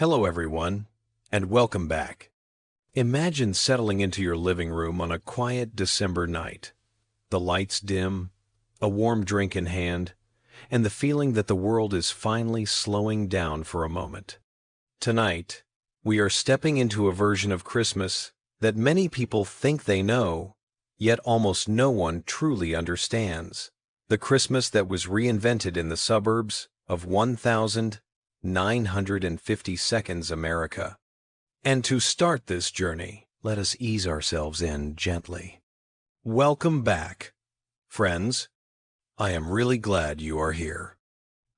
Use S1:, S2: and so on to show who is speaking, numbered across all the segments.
S1: Hello everyone, and welcome back. Imagine settling into your living room on a quiet December night. The lights dim, a warm drink in hand, and the feeling that the world is finally slowing down for a moment. Tonight, we are stepping into a version of Christmas that many people think they know, yet almost no one truly understands. The Christmas that was reinvented in the suburbs of 1952 America. And to start this journey, let us ease ourselves in gently. Welcome back, friends. I am really glad you are here.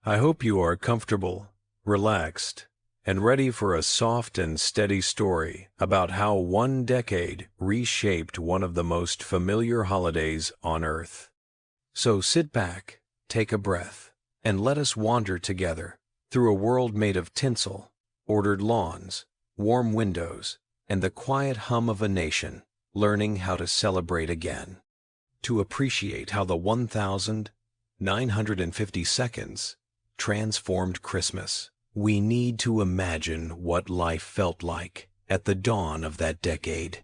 S1: I hope you are comfortable, relaxed, and ready for a soft and steady story about how one decade reshaped one of the most familiar holidays on Earth. So sit back, take a breath, and let us wander together through a world made of tinsel, ordered lawns, warm windows, and the quiet hum of a nation learning how to celebrate again. To appreciate how the 1950 seconds transformed Christmas, we need to imagine what life felt like at the dawn of that decade.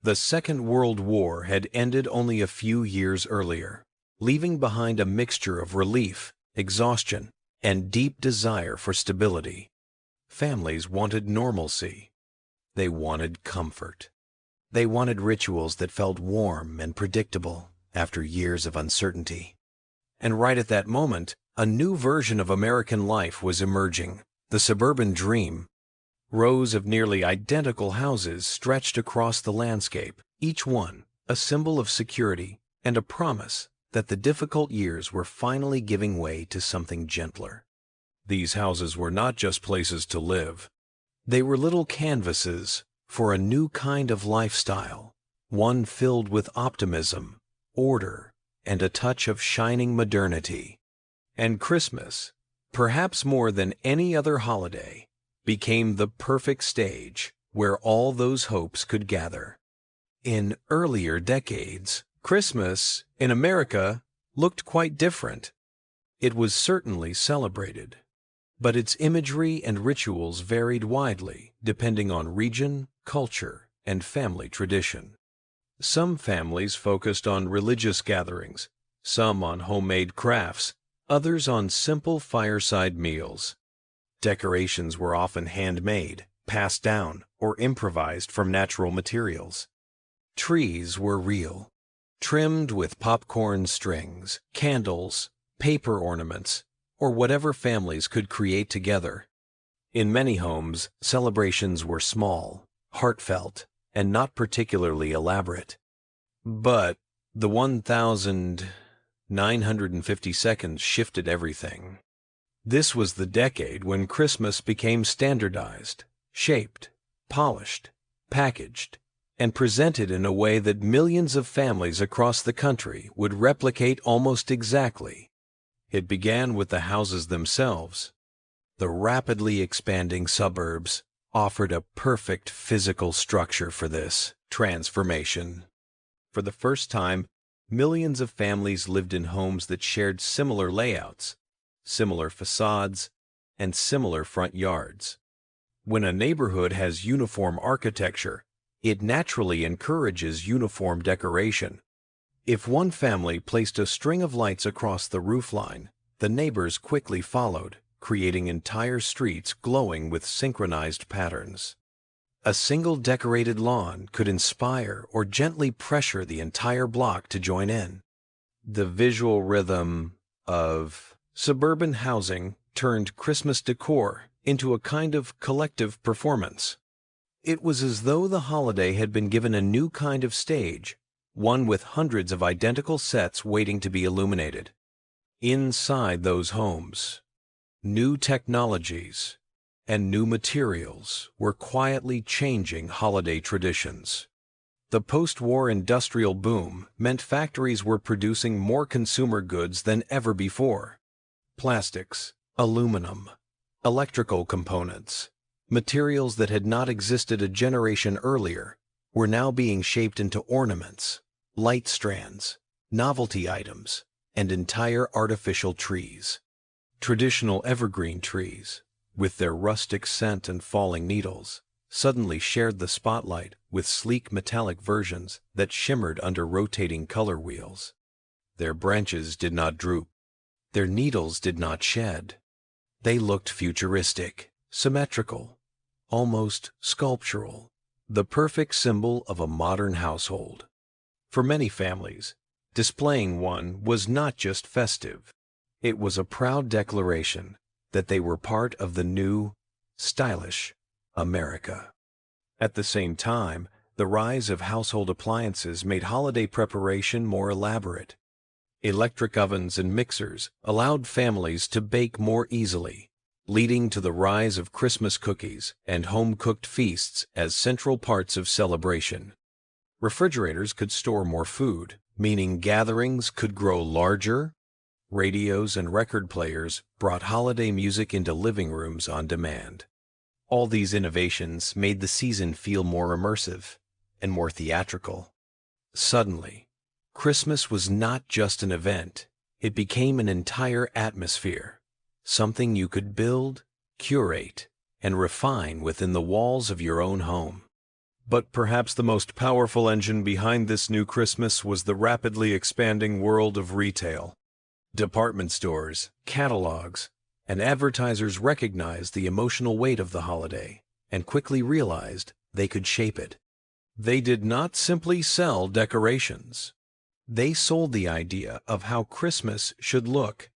S1: The Second World War had ended only a few years earlier, leaving behind a mixture of relief, exhaustion, and deep desire for stability. Families wanted normalcy. They wanted comfort. They wanted rituals that felt warm and predictable after years of uncertainty. And right at that moment, a new version of American life was emerging, the suburban dream. Rows of nearly identical houses stretched across the landscape, each one a symbol of security and a promise that the difficult years were finally giving way to something gentler. These houses were not just places to live. They were little canvases for a new kind of lifestyle, one filled with optimism, order, and a touch of shining modernity. And Christmas, perhaps more than any other holiday, became the perfect stage where all those hopes could gather. In earlier decades, Christmas in America looked quite different. It was certainly celebrated, but its imagery and rituals varied widely depending on region, culture, and family tradition. Some families focused on religious gatherings, some on homemade crafts, others on simple fireside meals. Decorations were often handmade, passed down, or improvised from natural materials. Trees were real, trimmed with popcorn strings, candles, paper ornaments, or whatever families could create together. In many homes, celebrations were small, heartfelt, and not particularly elaborate. But the 1950 seconds shifted everything. This was the decade when Christmas became standardized, shaped, polished, packaged, and presented in a way that millions of families across the country would replicate almost exactly. It began with the houses themselves. The rapidly expanding suburbs offered a perfect physical structure for this transformation. For the first time, millions of families lived in homes that shared similar layouts, similar facades, and similar front yards. When a neighborhood has uniform architecture, it naturally encourages uniform decoration. If one family placed a string of lights across the roofline, the neighbors quickly followed, creating entire streets glowing with synchronized patterns. A single decorated lawn could inspire or gently pressure the entire block to join in. The visual rhythm of suburban housing turned Christmas decor into a kind of collective performance. It was as though the holiday had been given a new kind of stage, one with hundreds of identical sets waiting to be illuminated. Inside those homes, new technologies and new materials were quietly changing holiday traditions. The post-war industrial boom meant factories were producing more consumer goods than ever before. Plastics, aluminum, electrical components, materials that had not existed a generation earlier, were now being shaped into ornaments, light strands, novelty items, and entire artificial trees. Traditional evergreen trees, with their rustic scent and falling needles, suddenly shared the spotlight with sleek metallic versions that shimmered under rotating color wheels. Their branches did not droop. Their needles did not shed. They looked futuristic, symmetrical, almost sculptural, the perfect symbol of a modern household. For many families, displaying one was not just festive. It was a proud declaration that they were part of the new, stylish America. At the same time, the rise of household appliances made holiday preparation more elaborate. Electric ovens and mixers allowed families to bake more easily, leading to the rise of Christmas cookies and home-cooked feasts as central parts of celebration. Refrigerators could store more food, meaning gatherings could grow larger. Radios and record players brought holiday music into living rooms on demand. All these innovations made the season feel more immersive and more theatrical. Suddenly, Christmas was not just an event. It became an entire atmosphere, something you could build, curate, and refine within the walls of your own home. But perhaps the most powerful engine behind this new Christmas was the rapidly expanding world of retail. Department stores, catalogs, and advertisers recognized the emotional weight of the holiday and quickly realized they could shape it. They did not simply sell decorations. They sold the idea of how Christmas should look.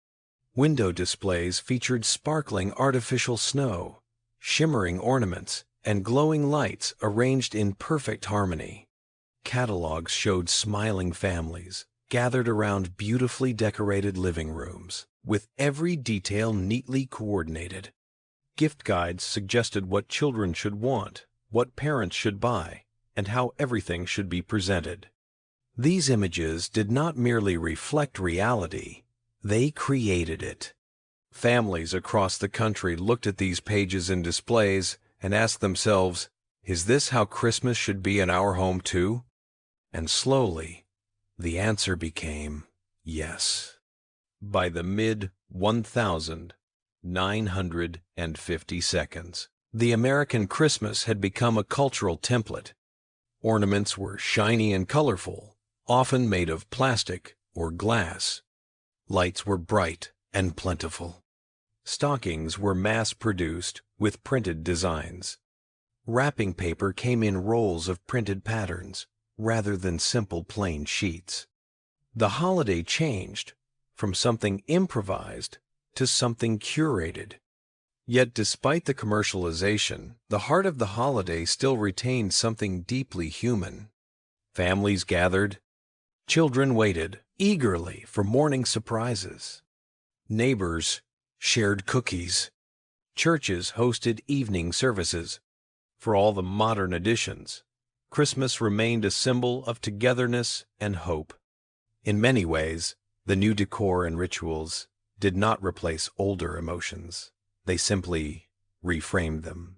S1: Window displays featured sparkling artificial snow, shimmering ornaments, and glowing lights arranged in perfect harmony. Catalogs showed smiling families gathered around beautifully decorated living rooms, with every detail neatly coordinated. Gift guides suggested what children should want, what parents should buy, and how everything should be presented. These images did not merely reflect reality, they created it. Families across the country looked at these pages and displays and asked themselves, "Is this how Christmas should be in our home too?" And slowly, the answer became yes. By the mid-1950s, the American Christmas had become a cultural template. Ornaments were shiny and colorful, often made of plastic or glass. Lights were bright and plentiful. Stockings were mass-produced with printed designs. Wrapping paper came in rolls of printed patterns rather than simple plain sheets. The holiday changed from something improvised to something curated. Yet despite the commercialization, the heart of the holiday still retained something deeply human. Families gathered. Children waited eagerly for morning surprises. Neighbors shared cookies. Churches hosted evening services. For all the modern additions, Christmas remained a symbol of togetherness and hope. In many ways, the new decor and rituals did not replace older emotions. They simply reframed them.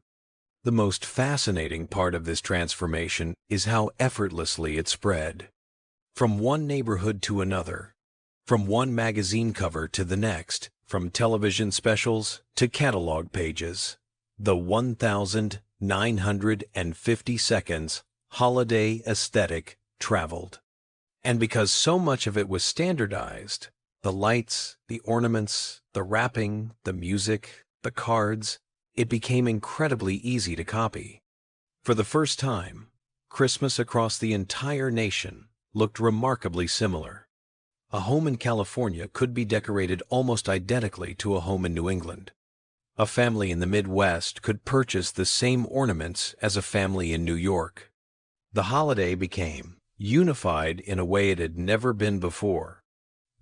S1: The most fascinating part of this transformation is how effortlessly it spread. From one neighborhood to another, from one magazine cover to the next, from television specials to catalog pages, the 1,950 seconds holiday aesthetic traveled. And because so much of it was standardized, the lights, the ornaments, the wrapping, the music, the cards, it became incredibly easy to copy. For the first time, Christmas across the entire nation looked remarkably similar. A home in California could be decorated almost identically to a home in New England. A family in the Midwest could purchase the same ornaments as a family in New York. The holiday became unified in a way it had never been before.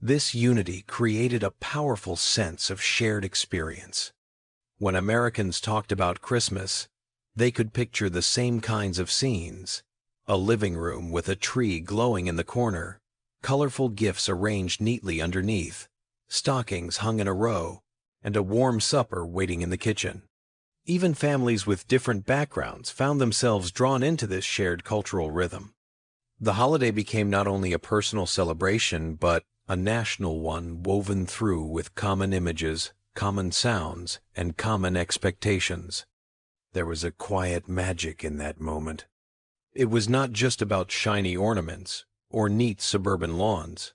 S1: This unity created a powerful sense of shared experience. When Americans talked about Christmas, they could picture the same kinds of scenes: a living room with a tree glowing in the corner, colorful gifts arranged neatly underneath, stockings hung in a row, and a warm supper waiting in the kitchen. Even families with different backgrounds found themselves drawn into this shared cultural rhythm. The holiday became not only a personal celebration, but a national one woven through with common images, common sounds, and common expectations. There was a quiet magic in that moment. It was not just about shiny ornaments or neat suburban lawns.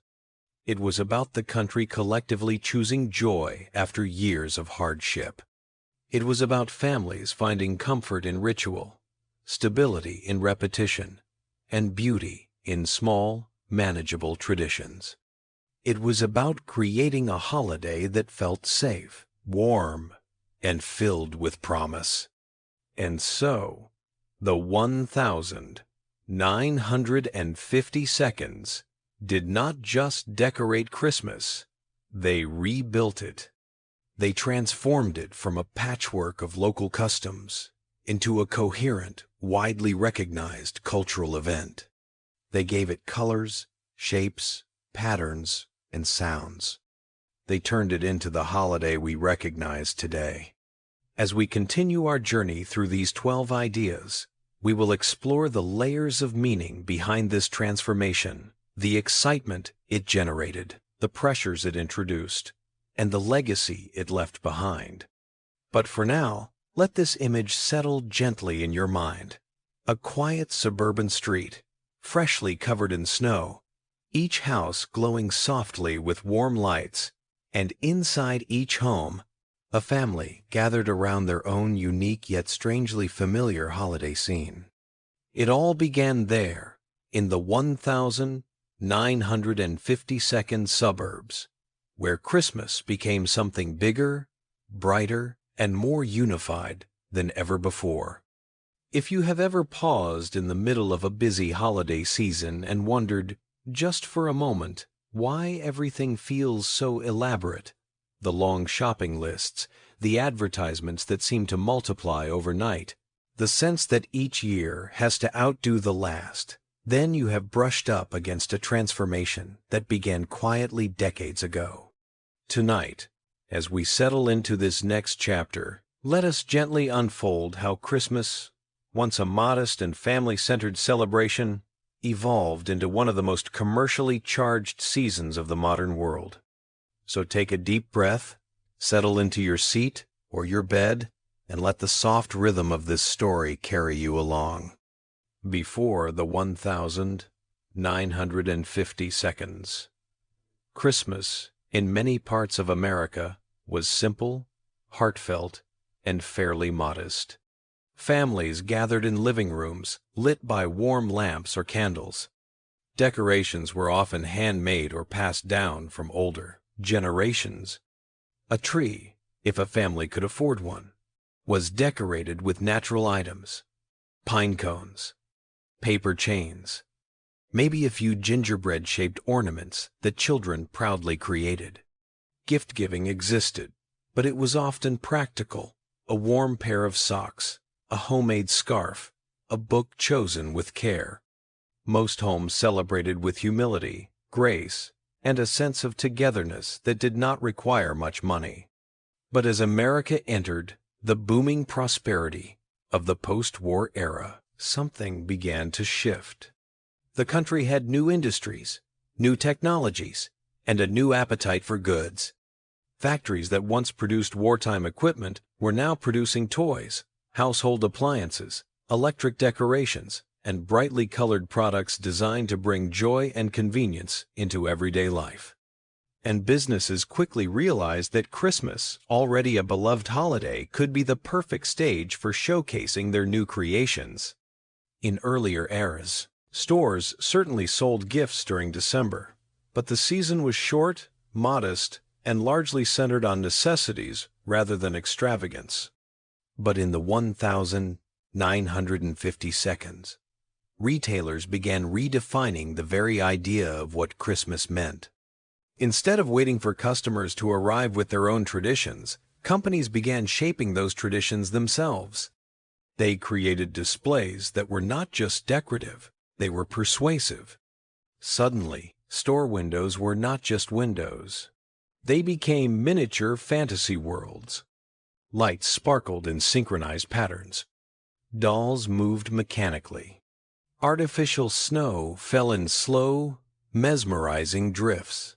S1: It was about the country collectively choosing joy after years of hardship. It was about families finding comfort in ritual, stability in repetition, and beauty in small, manageable traditions. It was about creating a holiday that felt safe, warm, and filled with promise. And so, the 1,950 seconds did not just decorate Christmas, they rebuilt it. They transformed it from a patchwork of local customs into a coherent, widely recognized cultural event. They gave it colors, shapes, patterns, and sounds. They turned it into the holiday we recognize today. As we continue our journey through these 12 ideas, we will explore the layers of meaning behind this transformation, the excitement it generated, the pressures it introduced, and the legacy it left behind. But for now, let this image settle gently in your mind. A quiet suburban street, freshly covered in snow, each house glowing softly with warm lights, and inside each home, a family gathered around their own unique yet strangely familiar holiday scene. It all began there, in the 1,952nd suburbs, where Christmas became something bigger, brighter, and more unified than ever before. If you have ever paused in the middle of a busy holiday season and wondered, just for a moment, why everything feels so elaborate, the long shopping lists, the advertisements that seem to multiply overnight, the sense that each year has to outdo the last, then you have brushed up against a transformation that began quietly decades ago. Tonight, as we settle into this next chapter, let us gently unfold how Christmas, once a modest and family-centered celebration, evolved into one of the most commercially charged seasons of the modern world. So take a deep breath, settle into your seat or your bed, and let the soft rhythm of this story carry you along. Before the 1,950 seconds. Christmas, in many parts of America, was simple, heartfelt, and fairly modest. Families gathered in living rooms, lit by warm lamps or candles. Decorations were often handmade or passed down from older generations. A tree, if a family could afford one, was decorated with natural items, pine cones, paper chains, maybe a few gingerbread-shaped ornaments that children proudly created. Gift-giving existed, but it was often practical: a warm pair of socks, a homemade scarf, a book chosen with care. Most homes celebrated with humility, grace, and a sense of togetherness that did not require much money. But as America entered the booming prosperity of the post-war era, something began to shift. The country had new industries, new technologies, and a new appetite for goods. Factories that once produced wartime equipment were now producing toys, household appliances, electric decorations, and brightly colored products designed to bring joy and convenience into everyday life. And businesses quickly realized that Christmas, already a beloved holiday, could be the perfect stage for showcasing their new creations. In earlier eras, stores certainly sold gifts during December, but the season was short, modest, and largely centered on necessities rather than extravagance. But in the 1,950 seconds, retailers began redefining the very idea of what Christmas meant. Instead of waiting for customers to arrive with their own traditions, companies began shaping those traditions themselves. They created displays that were not just decorative, they were persuasive. Suddenly, store windows were not just windows. They became miniature fantasy worlds. Lights sparkled in synchronized patterns. Dolls moved mechanically. Artificial snow fell in slow, mesmerizing drifts.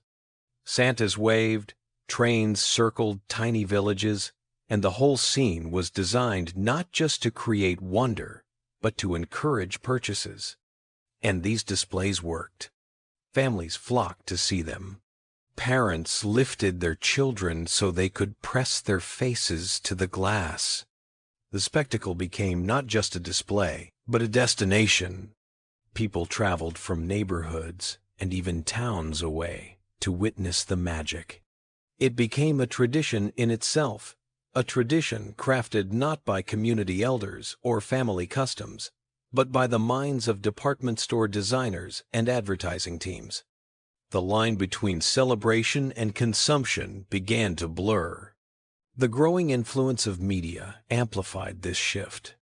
S1: Santas waved, Trains circled tiny villages, and the whole scene was designed not just to create wonder, but to encourage purchases. And these displays worked. Families flocked to see them. Parents lifted their children so they could press their faces to the glass. The spectacle became not just a display, but a destination. People traveled from neighborhoods and even towns away to witness the magic. It became a tradition in itself, a tradition crafted not by community elders or family customs, but by the minds of department store designers and advertising teams. The line between celebration and consumption began to blur. The growing influence of media amplified this shift.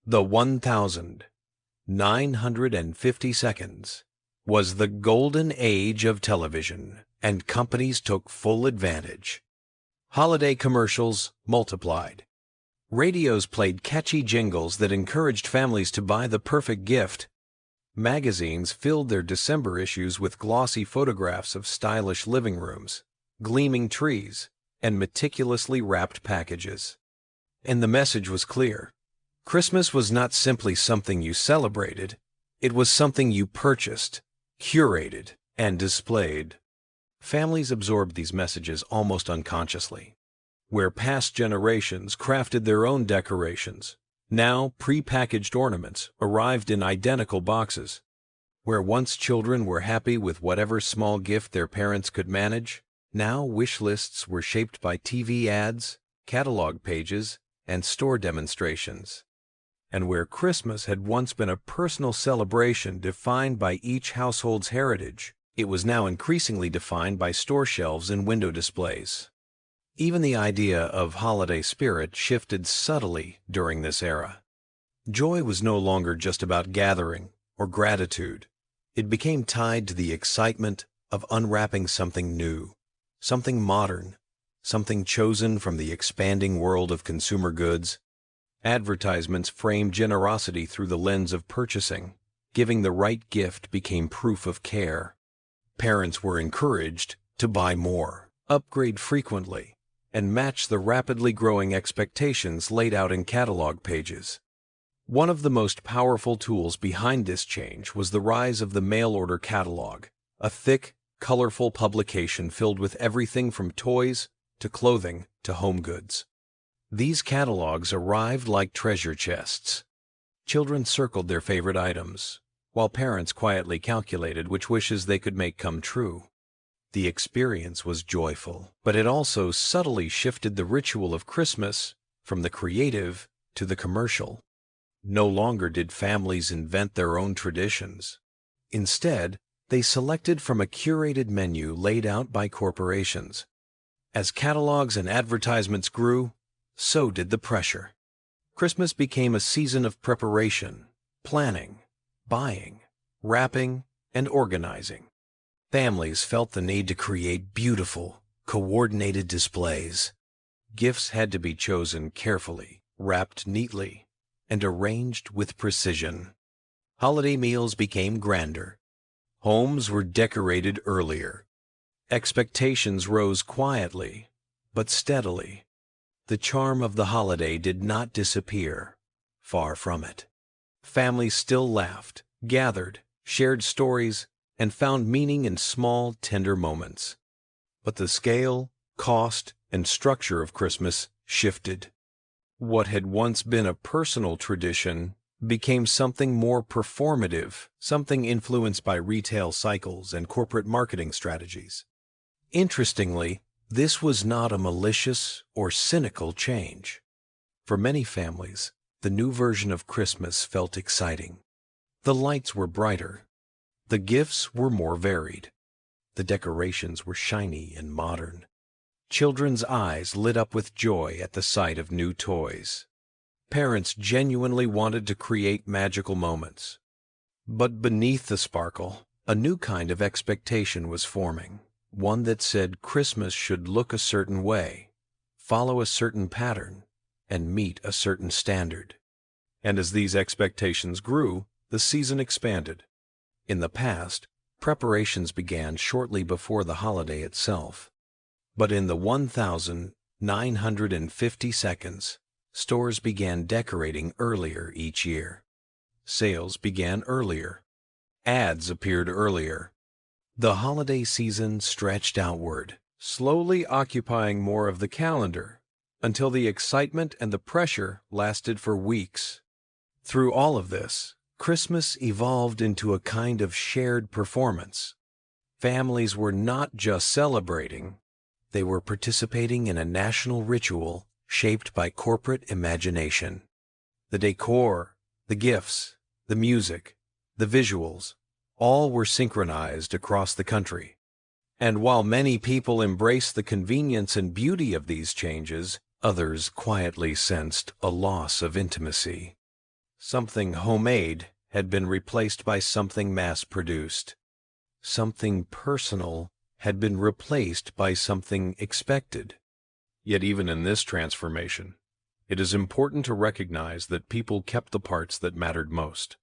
S1: The 1,950 seconds was the golden age of television, and companies took full advantage. Holiday commercials multiplied. Radios played catchy jingles that encouraged families to buy the perfect gift. Magazines filled their December issues with glossy photographs of stylish living rooms, gleaming trees, and meticulously wrapped packages. And the message was clear. Christmas was not simply something you celebrated, it was something you purchased, curated, and displayed. Families absorbed these messages almost unconsciously. Where past generations crafted their own decorations, now pre-packaged ornaments arrived in identical boxes. Where once children were happy with whatever small gift their parents could manage, now wish lists were shaped by TV ads, catalog pages, and store demonstrations. And where Christmas had once been a personal celebration defined by each household's heritage, it was now increasingly defined by store shelves and window displays. Even the idea of holiday spirit shifted subtly during this era. Joy was no longer just about gathering or gratitude. It became tied to the excitement of unwrapping something new, something modern, something chosen from the expanding world of consumer goods. Advertisements framed generosity through the lens of purchasing. Giving the right gift became proof of care. Parents were encouraged to buy more, upgrade frequently, and match the rapidly growing expectations laid out in catalog pages. One of the most powerful tools behind this change was the rise of the mail-order catalog, a thick, colorful publication filled with everything from toys to clothing to home goods. These catalogs arrived like treasure chests. Children circled their favorite items, while parents quietly calculated which wishes they could make come true. The experience was joyful, but it also subtly shifted the ritual of Christmas from the creative to the commercial. No longer did families invent their own traditions. Instead, they selected from a curated menu laid out by corporations. As catalogs and advertisements grew, so did the pressure. Christmas became a season of preparation, planning, buying, wrapping, and organizing. Families felt the need to create beautiful, coordinated displays. Gifts had to be chosen carefully, wrapped neatly, and arranged with precision. Holiday meals became grander. Homes were decorated earlier. Expectations rose quietly, but steadily. The charm of the holiday did not disappear. Far from it. Families still laughed, gathered, shared stories, and found meaning in small, tender moments. But the scale, cost, and structure of Christmas shifted. What had once been a personal tradition became something more performative, something influenced by retail cycles and corporate marketing strategies. Interestingly, this was not a malicious or cynical change. For many families, the new version of Christmas felt exciting. The lights were brighter. The gifts were more varied. The decorations were shiny and modern. Children's eyes lit up with joy at the sight of new toys. Parents genuinely wanted to create magical moments. But beneath the sparkle, a new kind of expectation was forming, one that said Christmas should look a certain way, follow a certain pattern, and meet a certain standard. And as these expectations grew, the season expanded. In the past, preparations began shortly before the holiday itself. But in the 1,950 seconds, stores began decorating earlier each year. Sales began earlier. Ads appeared earlier. The holiday season stretched outward, slowly occupying more of the calendar, until the excitement and the pressure lasted for weeks. Through all of this, Christmas evolved into a kind of shared performance. Families were not just celebrating, they were participating in a national ritual shaped by corporate imagination. The decor, the gifts, the music, the visuals, all were synchronized across the country. And while many people embraced the convenience and beauty of these changes, others quietly sensed a loss of intimacy. Something homemade had been replaced by something mass-produced. Something personal had been replaced by something expected. Yet even in this transformation, it is important to recognize that people kept the parts that mattered most.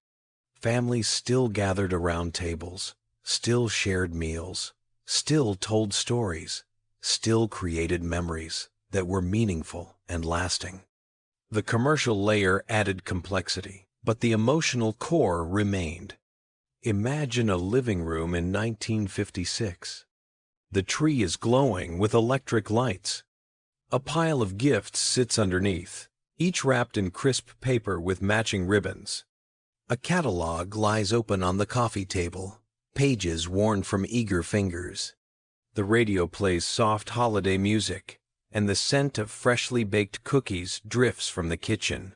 S1: Families still gathered around tables, still shared meals, still told stories, still created memories that were meaningful and lasting. The commercial layer added complexity, but the emotional core remained. Imagine a living room in 1956. The tree is glowing with electric lights. A pile of gifts sits underneath, each wrapped in crisp paper with matching ribbons. A catalog lies open on the coffee table, pages worn from eager fingers. The radio plays soft holiday music, and the scent of freshly baked cookies drifts from the kitchen.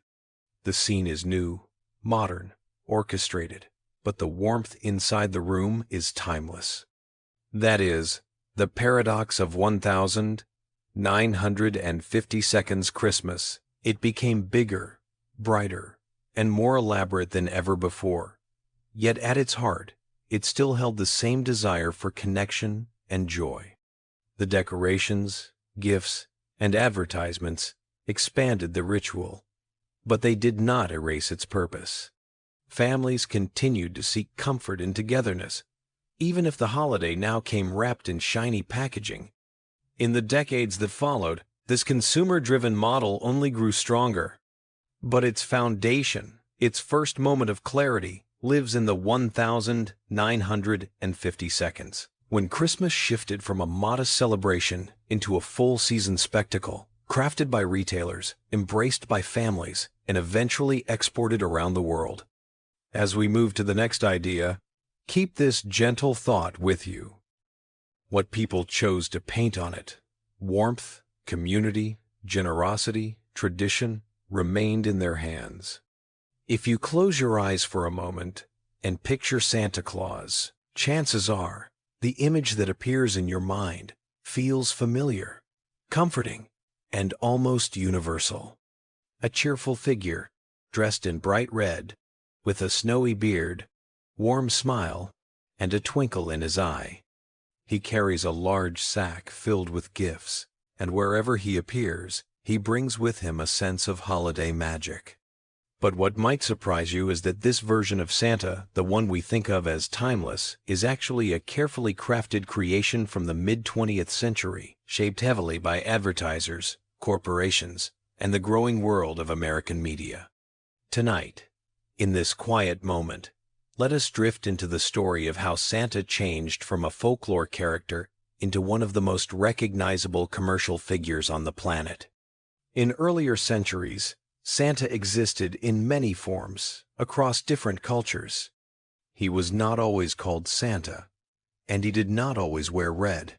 S1: The scene is new, modern, orchestrated, but the warmth inside the room is timeless. That is, the paradox of 1,950 seconds Christmas. It became bigger, brighter, and more elaborate than ever before. Yet at its heart, it still held the same desire for connection and joy. The decorations, gifts, and advertisements expanded the ritual, but they did not erase its purpose. Families continued to seek comfort in togetherness, even if the holiday now came wrapped in shiny packaging. In the decades that followed, this consumer-driven model only grew stronger. But its foundation, its first moment of clarity, lives in the 1,950 seconds, when Christmas shifted from a modest celebration into a full-season spectacle, crafted by retailers, embraced by families, and eventually exported around the world. As we move to the next idea, keep this gentle thought with you. What people chose to paint on it, warmth, community, generosity, tradition, remained in their hands. If you close your eyes for a moment and picture Santa Claus, chances are the image that appears in your mind feels familiar, comforting, and almost universal. A cheerful figure, dressed in bright red, with a snowy beard, warm smile, and a twinkle in his eye. He carries a large sack filled with gifts, and wherever he appears, he brings with him a sense of holiday magic. But what might surprise you is that this version of Santa, the one we think of as timeless, is actually a carefully crafted creation from the mid-20th century, shaped heavily by advertisers, corporations, and the growing world of American media. Tonight, in this quiet moment, let us drift into the story of how Santa changed from a folklore character into one of the most recognizable commercial figures on the planet. In earlier centuries, Santa existed in many forms across different cultures. He was not always called Santa, and he did not always wear red.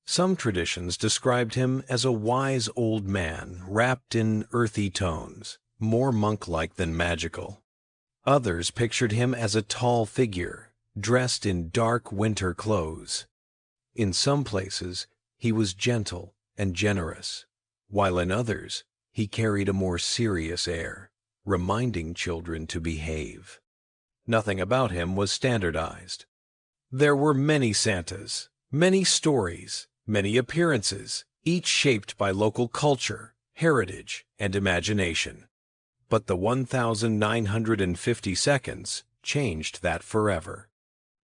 S1: Some traditions described him as a wise old man wrapped in earthy tones, more monk-like than magical. Others pictured him as a tall figure, dressed in dark winter clothes. In some places, he was gentle and generous, while in others, he carried a more serious air, reminding children to behave. Nothing about him was standardized. There were many Santas, many stories, many appearances, each shaped by local culture, heritage, and imagination. But the 1,950 seconds changed that forever.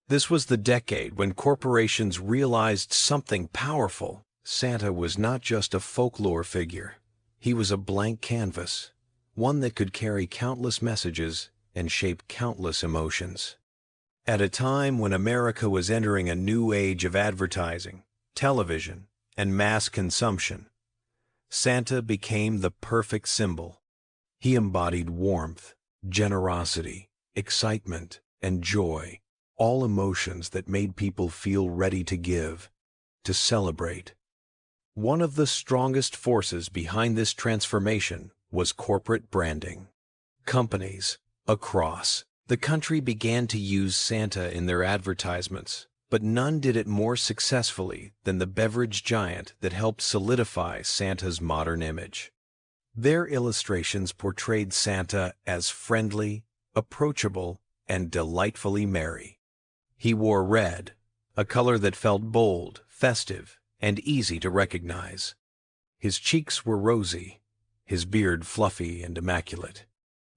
S1: This was the decade when corporations realized something powerful. Santa was not just a folklore figure. He was a blank canvas, one that could carry countless messages and shape countless emotions. At a time when America was entering a new age of advertising, television, and mass consumption, Santa became the perfect symbol. He embodied warmth, generosity, excitement, and joy, all emotions that made people feel ready to give, to celebrate. One of the strongest forces behind this transformation was corporate branding. Companies across the country began to use Santa in their advertisements, but none did it more successfully than the beverage giant that helped solidify Santa's modern image. Their illustrations portrayed Santa as friendly, approachable, and delightfully merry. He wore red, a color that felt bold, festive, and easy to recognize. His cheeks were rosy, his beard fluffy and immaculate,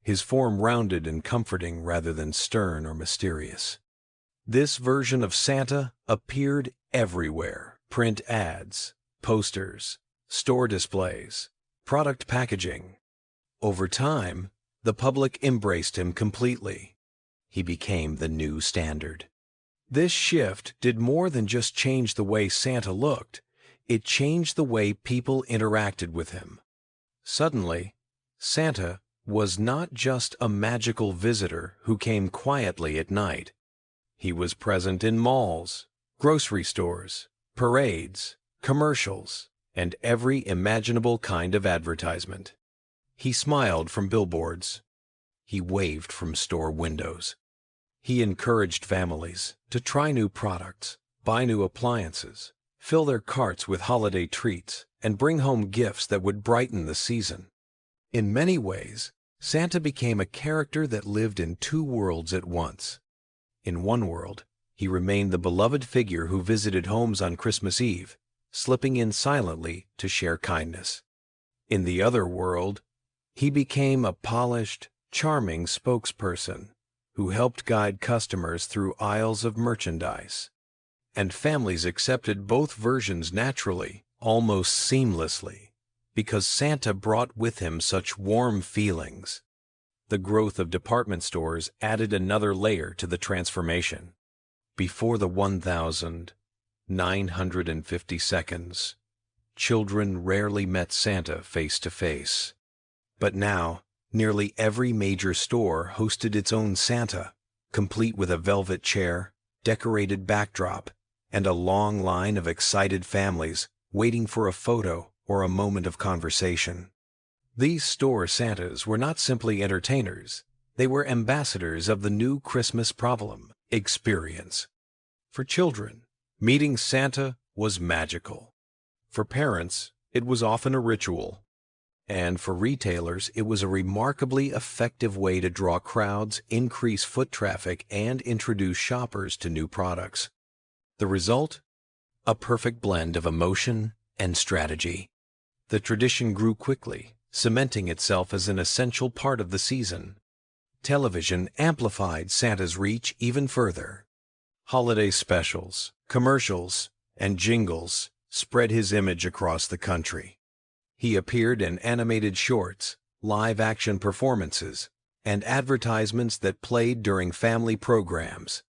S1: his form rounded and comforting rather than stern or mysterious. This version of Santa appeared everywhere: print ads, posters, store displays, product packaging. Over time, the public embraced him completely. He became the new standard. This shift did more than just change the way Santa looked. It changed the way people interacted with him. Suddenly, Santa was not just a magical visitor who came quietly at night. He was present in malls, grocery stores, parades, commercials, and every imaginable kind of advertisement. He smiled from billboards. He waved from store windows. He encouraged families to try new products, buy new appliances, fill their carts with holiday treats, and bring home gifts that would brighten the season. In many ways, Santa became a character that lived in two worlds at once. In one world, he remained the beloved figure who visited homes on Christmas Eve, slipping in silently to share kindness. In the other world, he became a polished, charming spokesperson who helped guide customers through aisles of merchandise. And families accepted both versions naturally, almost seamlessly, because Santa brought with him such warm feelings. The growth of department stores added another layer to the transformation. Before the 1,950 seconds, children rarely met Santa face to face. But now, nearly every major store hosted its own Santa, complete with a velvet chair, decorated backdrop, and a long line of excited families waiting for a photo or a moment of conversation. These store Santas were not simply entertainers. They were ambassadors of the new Christmas problem, experience. For children, meeting Santa was magical. For parents, it was often a ritual. And for retailers, it was a remarkably effective way to draw crowds, increase foot traffic, and introduce shoppers to new products. The result? A perfect blend of emotion and strategy. The tradition grew quickly, cementing itself as an essential part of the season. Television amplified Santa's reach even further. Holiday specials, commercials, and jingles spread his image across the country. He appeared in animated shorts, live-action performances, and advertisements that played during family programs.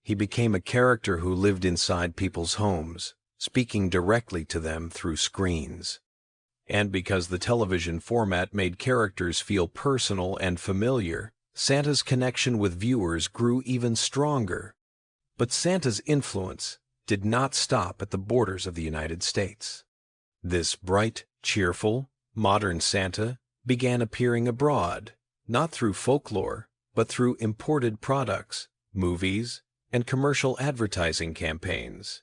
S1: He became a character who lived inside people's homes, speaking directly to them through screens. And because the television format made characters feel personal and familiar, Santa's connection with viewers grew even stronger. But Santa's influence did not stop at the borders of the United States. This bright, cheerful, modern Santa began appearing abroad, not through folklore, but through imported products, movies, and commercial advertising campaigns.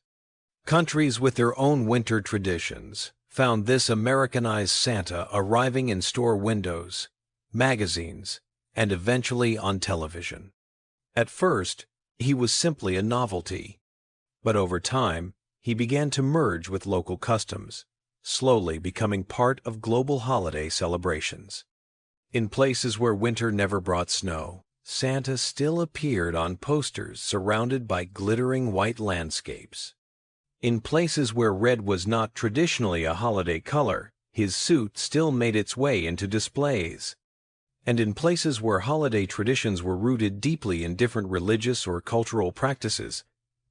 S1: Countries with their own winter traditions found this Americanized Santa arriving in store windows, magazines, and eventually on television. At first, he was simply a novelty, but over time, he began to merge with local customs, slowly becoming part of global holiday celebrations. In places where winter never brought snow, Santa still appeared on posters surrounded by glittering white landscapes. In places where red was not traditionally a holiday color, his suit still made its way into displays. And in places where holiday traditions were rooted deeply in different religious or cultural practices,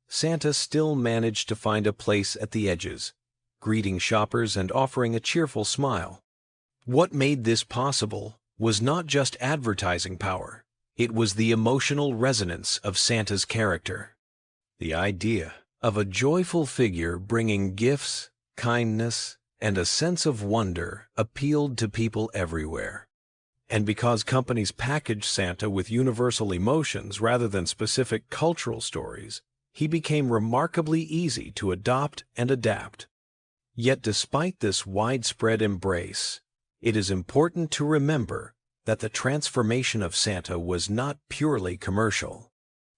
S1: Santa still managed to find a place at the edges, greeting shoppers and offering a cheerful smile. What made this possible was not just advertising power, it was the emotional resonance of Santa's character. The idea of a joyful figure bringing gifts, kindness, and a sense of wonder appealed to people everywhere. And because companies packaged Santa with universal emotions rather than specific cultural stories, he became remarkably easy to adopt and adapt. Yet despite this widespread embrace, it is important to remember that the transformation of Santa was not purely commercial.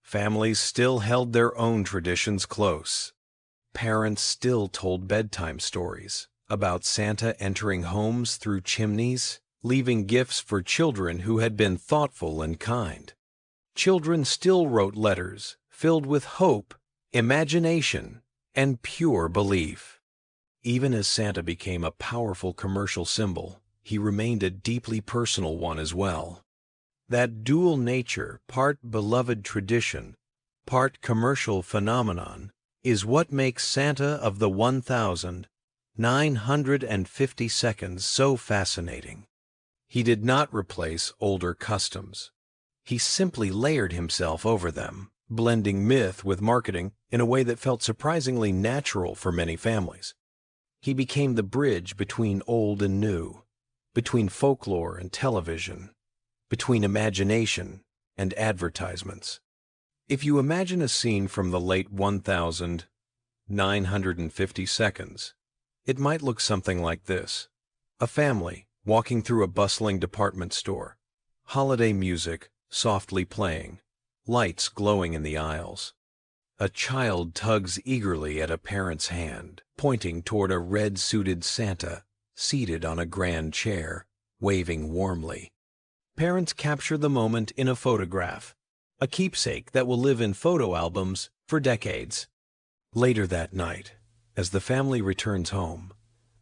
S1: Families still held their own traditions close. Parents still told bedtime stories about Santa entering homes through chimneys, leaving gifts for children who had been thoughtful and kind. Children still wrote letters filled with hope, imagination, and pure belief. Even as Santa became a powerful commercial symbol, he remained a deeply personal one as well. That dual nature, part beloved tradition, part commercial phenomenon, is what makes Santa of the 1,950 so fascinating. He did not replace older customs. He simply layered himself over them, blending myth with marketing in a way that felt surprisingly natural for many families. He became the bridge between old and new, between folklore and television, between imagination and advertisements. If you imagine a scene from the late 1,950, it might look something like this. A family walking through a bustling department store, holiday music softly playing, lights glowing in the aisles. A child tugs eagerly at a parent's hand, pointing toward a red-suited Santa seated on a grand chair, waving warmly. Parents capture the moment in a photograph, a keepsake that will live in photo albums for decades. Later that night, as the family returns home,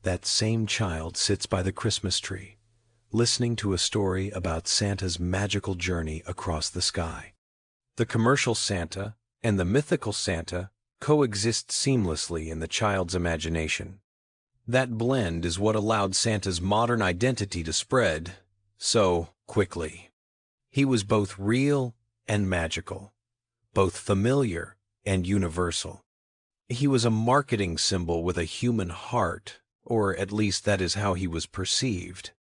S1: that same child sits by the Christmas tree, listening to a story about Santa's magical journey across the sky. The commercial Santa and the mythical Santa coexist seamlessly in the child's imagination. That blend is what allowed Santa's modern identity to spread so quickly. He was both real and magical, both familiar and universal. He was a marketing symbol with a human heart, or at least that is how he was perceived.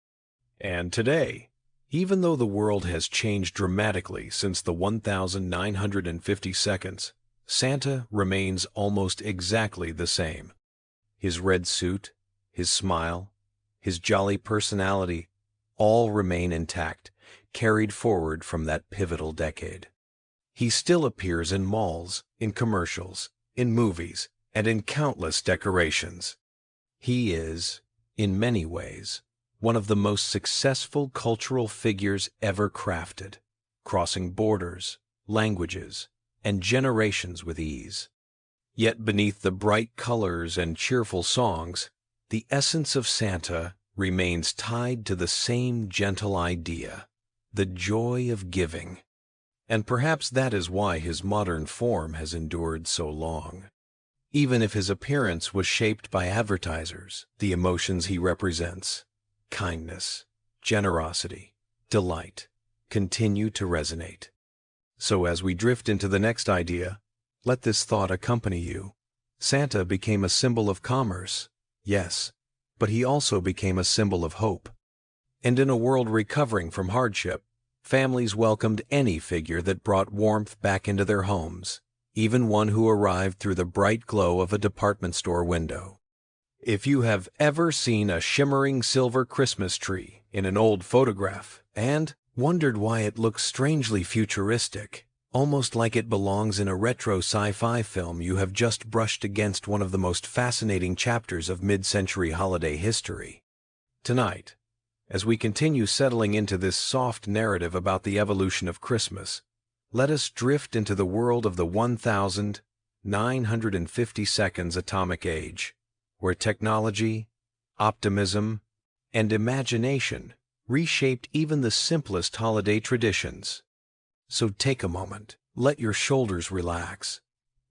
S1: And today, even though the world has changed dramatically since the 1,950 seconds, Santa remains almost exactly the same. His red suit, his smile, his jolly personality, all remain intact, carried forward from that pivotal decade. He still appears in malls, in commercials, in movies, and in countless decorations. He is, in many ways, one of the most successful cultural figures ever crafted, crossing borders, languages, and generations with ease. Yet beneath the bright colors and cheerful songs, the essence of Santa remains tied to the same gentle idea, the joy of giving. And perhaps that is why his modern form has endured so long. Even if his appearance was shaped by advertisers, the emotions he represents, kindness, generosity, delight, continue to resonate. So as we drift into the next idea, let this thought accompany you. Santa became a symbol of commerce, yes, but he also became a symbol of hope. And in a world recovering from hardship, families welcomed any figure that brought warmth back into their homes, even one who arrived through the bright glow of a department store window. If you have ever seen a shimmering silver Christmas tree in an old photograph and wondered why it looks strangely futuristic, almost like it belongs in a retro sci-fi film, you have just brushed against one of the most fascinating chapters of mid-century holiday history. Tonight, as we continue settling into this soft narrative about the evolution of Christmas, let us drift into the world of the 1,000 950 seconds atomic age, where technology, optimism, and imagination reshaped even the simplest holiday traditions. So take a moment, let your shoulders relax,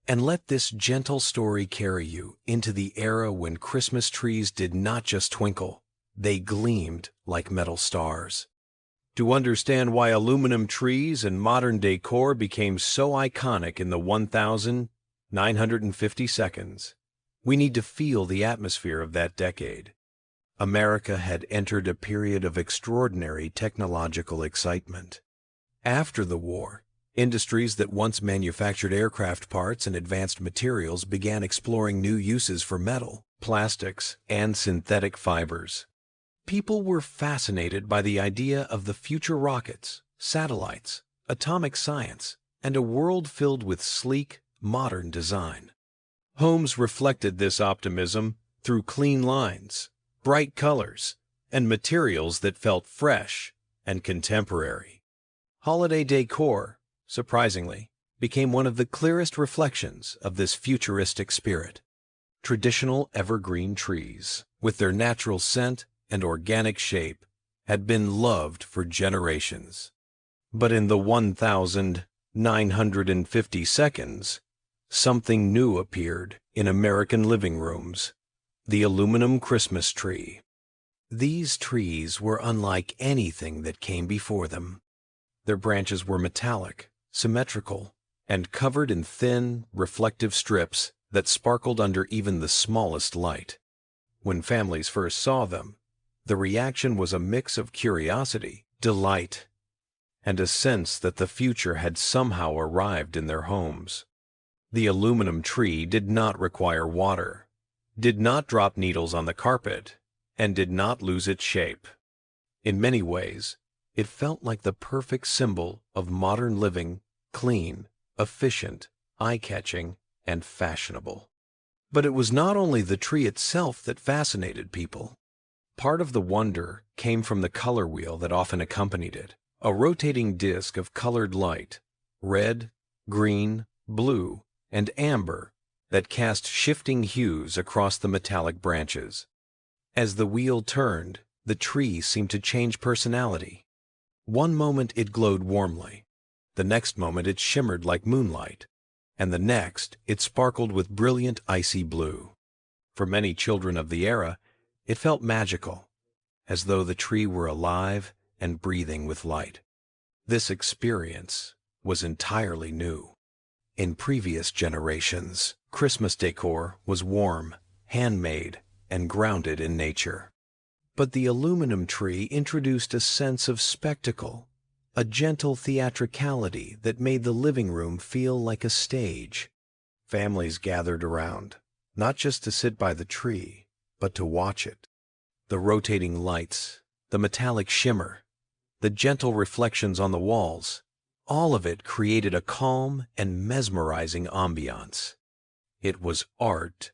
S1: and let this gentle story carry you into the era when Christmas trees did not just twinkle, they gleamed like metal stars. To understand why aluminum trees and modern decor became so iconic in the 1,950 seconds, we need to feel the atmosphere of that decade. America had entered a period of extraordinary technological excitement. After the war, industries that once manufactured aircraft parts and advanced materials began exploring new uses for metal, plastics, and synthetic fibers. People were fascinated by the idea of the future rockets, satellites, atomic science, and a world filled with sleek, modern design. Homes reflected this optimism through clean lines, bright colors, and materials that felt fresh and contemporary. Holiday decor, surprisingly, became one of the clearest reflections of this futuristic spirit. Traditional evergreen trees, with their natural scent and organic shape, had been loved for generations. But in the 1,950 seconds, something new appeared in American living rooms: the aluminum Christmas tree. These trees were unlike anything that came before them. Their branches were metallic, symmetrical, and covered in thin, reflective strips that sparkled under even the smallest light. When families first saw them, the reaction was a mix of curiosity, delight, and a sense that the future had somehow arrived in their homes. The aluminum tree did not require water, did not drop needles on the carpet, and did not lose its shape. In many ways, it felt like the perfect symbol of modern living, clean, efficient, eye-catching, and fashionable. But it was not only the tree itself that fascinated people. Part of the wonder came from the color wheel that often accompanied it, a rotating disc of colored light, red, green, blue, and amber, that cast shifting hues across the metallic branches. As the wheel turned, the tree seemed to change personality. One moment it glowed warmly, the next moment it shimmered like moonlight, and the next it sparkled with brilliant icy blue. For many children of the era, it felt magical, as though the tree were alive and breathing with light. This experience was entirely new. In previous generations, Christmas decor was warm, handmade, and grounded in nature. But the aluminum tree introduced a sense of spectacle, a gentle theatricality that made the living room feel like a stage. Families gathered around, not just to sit by the tree, but to watch it. The rotating lights, the metallic shimmer, the gentle reflections on the walls, all of it created a calm and mesmerizing ambiance. It was art,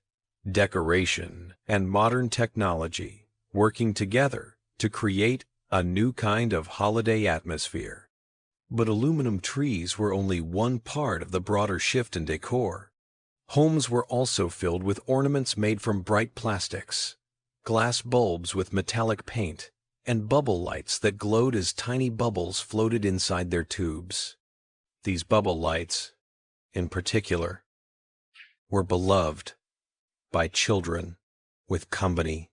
S1: decoration, and modern technology working together to create a new kind of holiday atmosphere. But aluminum trees were only one part of the broader shift in decor. Homes were also filled with ornaments made from bright plastics, glass bulbs with metallic paint, and bubble lights that glowed as tiny bubbles floated inside their tubes. These bubble lights, in particular, were beloved by children with company.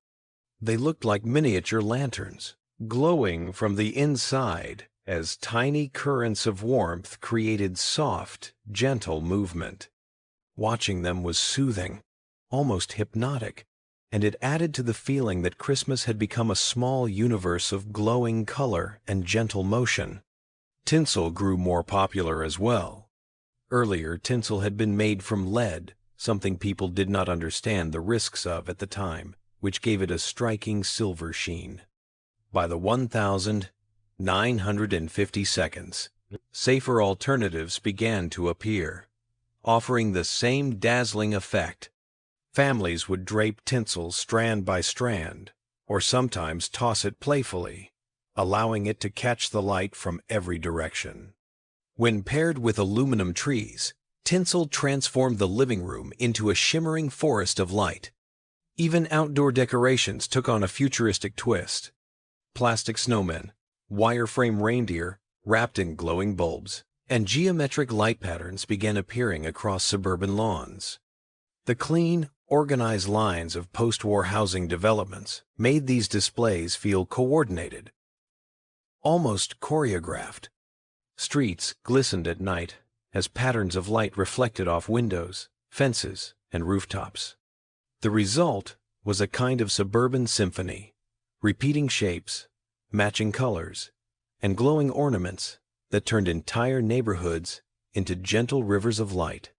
S1: They looked like miniature lanterns, glowing from the inside as tiny currents of warmth created soft, gentle movement. Watching them was soothing, almost hypnotic, and it added to the feeling that Christmas had become a small universe of glowing color and gentle motion. Tinsel grew more popular as well. Earlier, tinsel had been made from lead, something people did not understand the risks of at the time, which gave it a striking silver sheen. By the 1,950 seconds, safer alternatives began to appear, offering the same dazzling effect. Families would drape tinsel strand by strand, or sometimes toss it playfully, allowing it to catch the light from every direction. When paired with aluminum trees, Tinsel transformed the living room into a shimmering forest of light. Even outdoor decorations took on a futuristic twist. Plastic snowmen, wireframe reindeer wrapped in glowing bulbs, and geometric light patterns began appearing across suburban lawns. The clean, organized lines of post-war housing developments made these displays feel coordinated, almost choreographed. Streets glistened at night as patterns of light reflected off windows, fences, and rooftops. The result was a kind of suburban symphony, repeating shapes, matching colors, and glowing ornaments that turned entire neighborhoods into gentle rivers of light.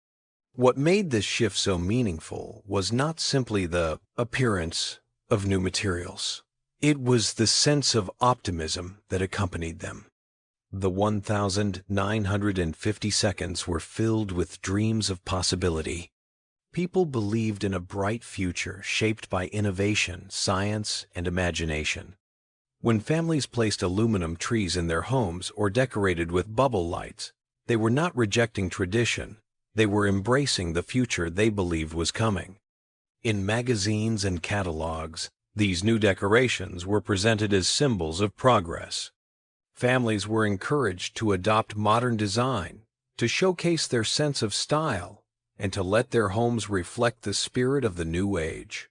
S1: What made this shift so meaningful was not simply the appearance of new materials. It was the sense of optimism that accompanied them. The 1,950 seconds were filled with dreams of possibility. People believed in a bright future shaped by innovation, science, and imagination. When families placed aluminum trees in their homes or decorated with bubble lights, they were not rejecting tradition. They were embracing the future they believed was coming. In magazines and catalogs, these new decorations were presented as symbols of progress. Families were encouraged to adopt modern design, to showcase their sense of style, and to let their homes reflect the spirit of the new age.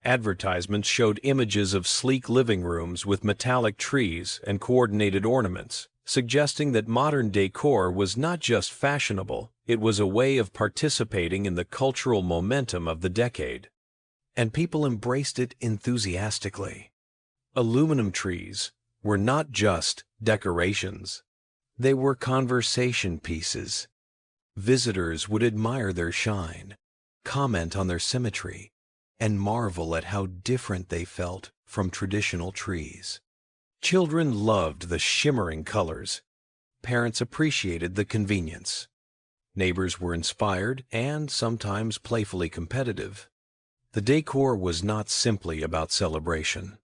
S1: Advertisements showed images of sleek living rooms with metallic trees and coordinated ornaments, suggesting that modern decor was not just fashionable, it was a way of participating in the cultural momentum of the decade. And people embraced it enthusiastically. Aluminum trees were not just decorations. They were conversation pieces. Visitors would admire their shine, comment on their symmetry, and marvel at how different they felt from traditional trees. Children loved the shimmering colors. Parents appreciated the convenience. Neighbors were inspired and sometimes playfully competitive. The decor was not simply about celebration.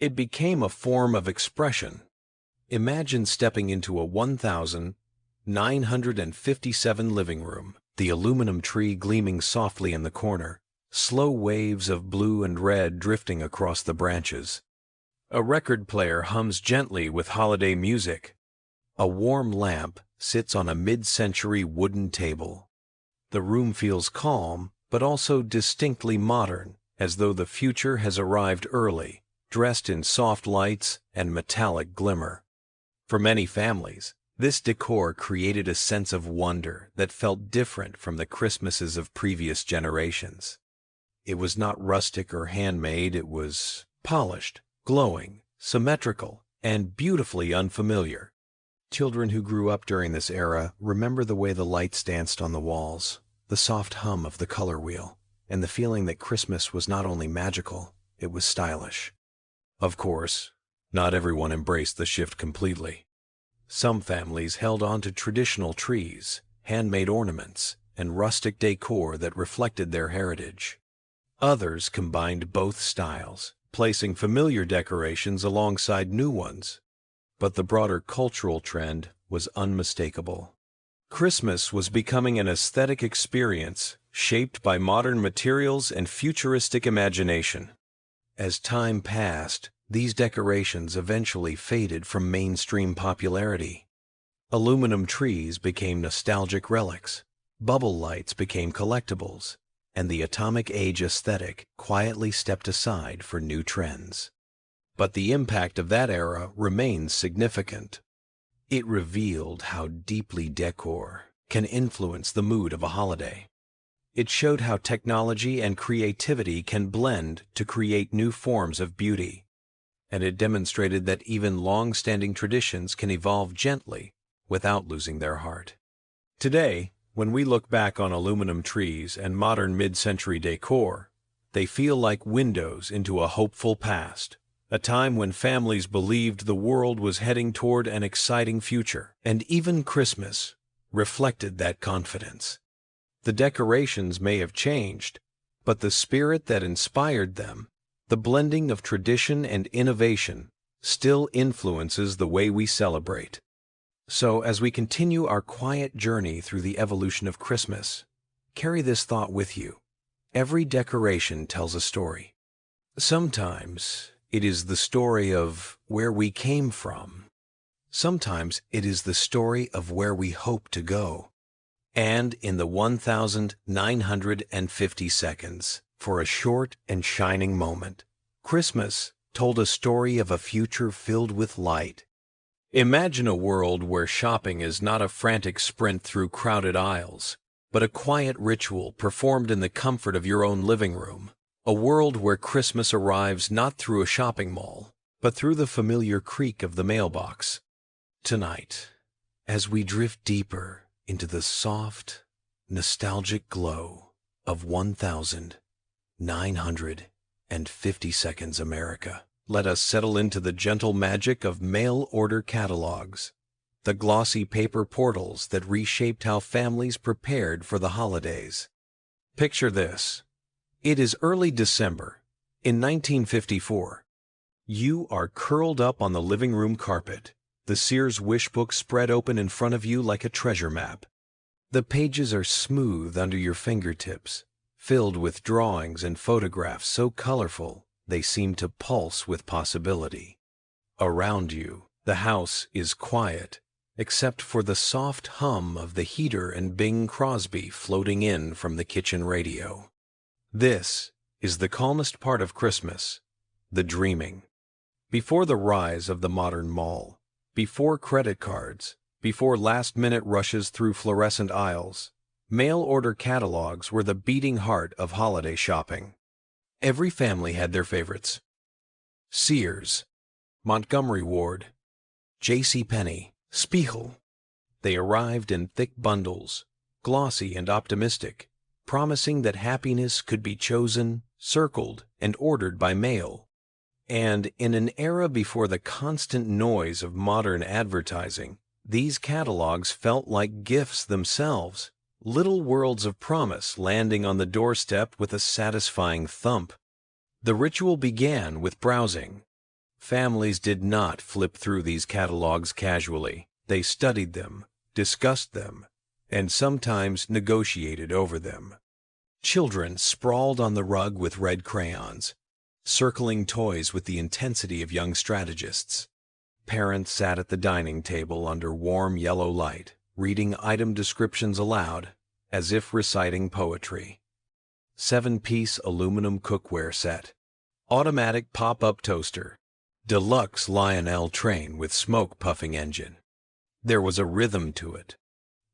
S1: It became a form of expression. Imagine stepping into a 1,957 living room, the aluminum tree gleaming softly in the corner, slow waves of blue and red drifting across the branches. A record player hums gently with holiday music. A warm lamp sits on a mid-century wooden table. The room feels calm, but also distinctly modern, as though the future has arrived early, dressed in soft lights and metallic glimmer. For many families, this decor created a sense of wonder that felt different from the Christmases of previous generations. It was not rustic or handmade, it was polished, glowing, symmetrical, and beautifully unfamiliar. Children who grew up during this era remember the way the lights danced on the walls, the soft hum of the color wheel, and the feeling that Christmas was not only magical, it was stylish. Of course, not everyone embraced the shift completely. Some families held on to traditional trees, handmade ornaments, and rustic decor that reflected their heritage. Others combined both styles, placing familiar decorations alongside new ones. But the broader cultural trend was unmistakable. Christmas was becoming an aesthetic experience shaped by modern materials and futuristic imagination. As time passed, these decorations eventually faded from mainstream popularity. Aluminum trees became nostalgic relics, bubble lights became collectibles, and the atomic age aesthetic quietly stepped aside for new trends. But the impact of that era remains significant. It revealed how deeply decor can influence the mood of a holiday. It showed how technology and creativity can blend to create new forms of beauty. And it demonstrated that even long-standing traditions can evolve gently without losing their heart. Today, when we look back on aluminum trees and modern mid-century decor, they feel like windows into a hopeful past, a time when families believed the world was heading toward an exciting future, and even Christmas reflected that confidence. The decorations may have changed, but the spirit that inspired them, the blending of tradition and innovation, still influences the way we celebrate. So, as we continue our quiet journey through the evolution of Christmas, carry this thought with you. Every decoration tells a story. Sometimes it is the story of where we came from. Sometimes it is the story of where we hope to go. And in the 1950 seconds, for a short and shining moment, Christmas told a story of a future filled with light. Imagine a world where shopping is not a frantic sprint through crowded aisles, but a quiet ritual performed in the comfort of your own living room. A world where Christmas arrives not through a shopping mall, but through the familiar creak of the mailbox. Tonight, as we drift deeper into the soft, nostalgic glow of 1950 seconds America, let us settle into the gentle magic of mail-order catalogs, the glossy paper portals that reshaped how families prepared for the holidays. Picture this. It is early December, in 1954. You are curled up on the living room carpet, the Sears wish book spread open in front of you like a treasure map. The pages are smooth under your fingertips, filled with drawings and photographs so colorful they seem to pulse with possibility. Around you, the house is quiet, except for the soft hum of the heater and Bing Crosby floating in from the kitchen radio. This is the calmest part of Christmas, the dreaming. Before the rise of the modern mall, before credit cards, before last-minute rushes through fluorescent aisles, mail-order catalogs were the beating heart of holiday shopping. Every family had their favorites. Sears, Montgomery Ward, JCPenney, Spiegel. They arrived in thick bundles, glossy and optimistic, promising that happiness could be chosen, circled, and ordered by mail. And in an era before the constant noise of modern advertising, these catalogs felt like gifts themselves, little worlds of promise landing on the doorstep with a satisfying thump. The ritual began with browsing. Families did not flip through these catalogs casually. They studied them, discussed them, and sometimes negotiated over them. Children sprawled on the rug with red crayons, circling toys with the intensity of young strategists. Parents sat at the dining table under warm yellow light, reading item descriptions aloud, as if reciting poetry. 7-piece aluminum cookware set, automatic pop-up toaster, deluxe Lionel train with smoke-puffing engine. There was a rhythm to it.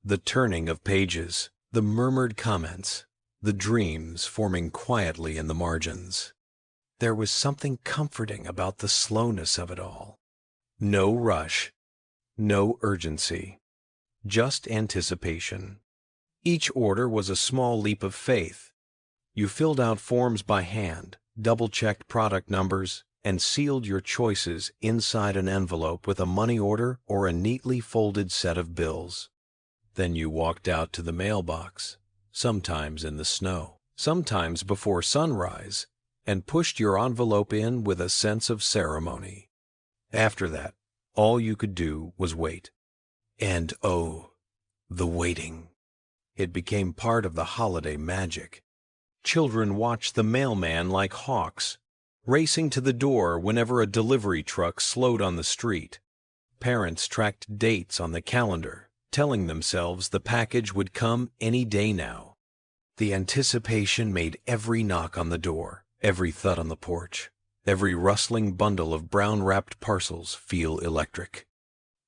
S1: The turning of pages, the murmured comments, the dreams forming quietly in the margins. There was something comforting about the slowness of it all. No rush, no urgency, just anticipation. Each order was a small leap of faith. You filled out forms by hand, double-checked product numbers, and sealed your choices inside an envelope with a money order or a neatly folded set of bills. Then you walked out to the mailbox, sometimes in the snow, sometimes before sunrise, and pushed your envelope in with a sense of ceremony. After that, all you could do was wait. And oh, the waiting. It became part of the holiday magic. Children watched the mailman like hawks, racing to the door whenever a delivery truck slowed on the street. Parents tracked dates on the calendar, telling themselves the package would come any day now. The anticipation made every knock on the door, every thud on the porch, every rustling bundle of brown-wrapped parcels feel electric.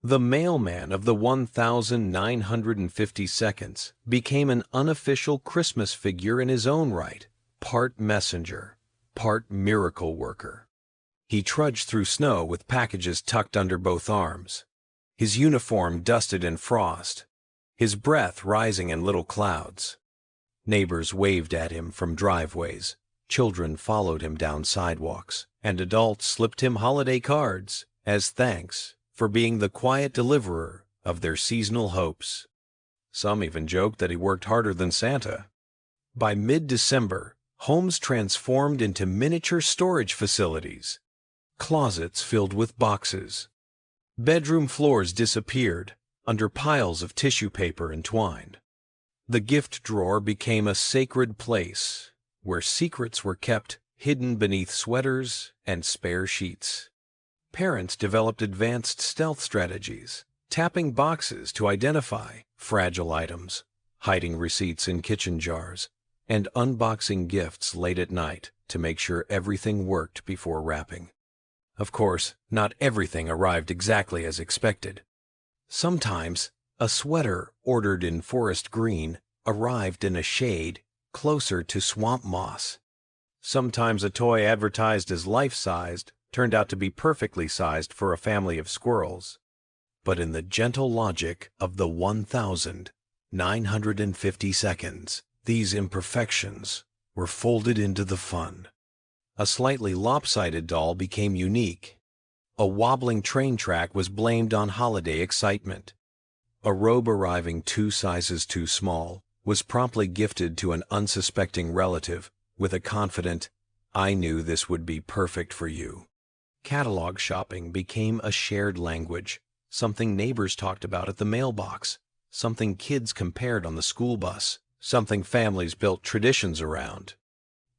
S1: The mailman of the 1950 seconds became an unofficial Christmas figure in his own right, part messenger, part miracle worker. He trudged through snow with packages tucked under both arms, his uniform dusted in frost, his breath rising in little clouds. Neighbors waved at him from driveways, children followed him down sidewalks, and adults slipped him holiday cards as thanks for being the quiet deliverer of their seasonal hopes. Some even joked that he worked harder than Santa. By mid-December, homes transformed into miniature storage facilities. Closets filled with boxes. Bedroom floors disappeared, under piles of tissue paper and twine. The gift drawer became a sacred place where secrets were kept hidden beneath sweaters and spare sheets. Parents developed advanced stealth strategies, tapping boxes to identify fragile items, hiding receipts in kitchen jars, and unboxing gifts late at night to make sure everything worked before wrapping. Of course, not everything arrived exactly as expected. Sometimes, a sweater ordered in forest green arrived in a shade closer to swamp moss. Sometimes a toy advertised as life-sized turned out to be perfectly sized for a family of squirrels. But in the gentle logic of the 1,950 seconds, these imperfections were folded into the fun. A slightly lopsided doll became unique. A wobbling train track was blamed on holiday excitement. A robe arriving 2 sizes too small was promptly gifted to an unsuspecting relative with a confident, "I knew this would be perfect for you." Catalog shopping became a shared language, something neighbors talked about at the mailbox, something kids compared on the school bus, something families built traditions around.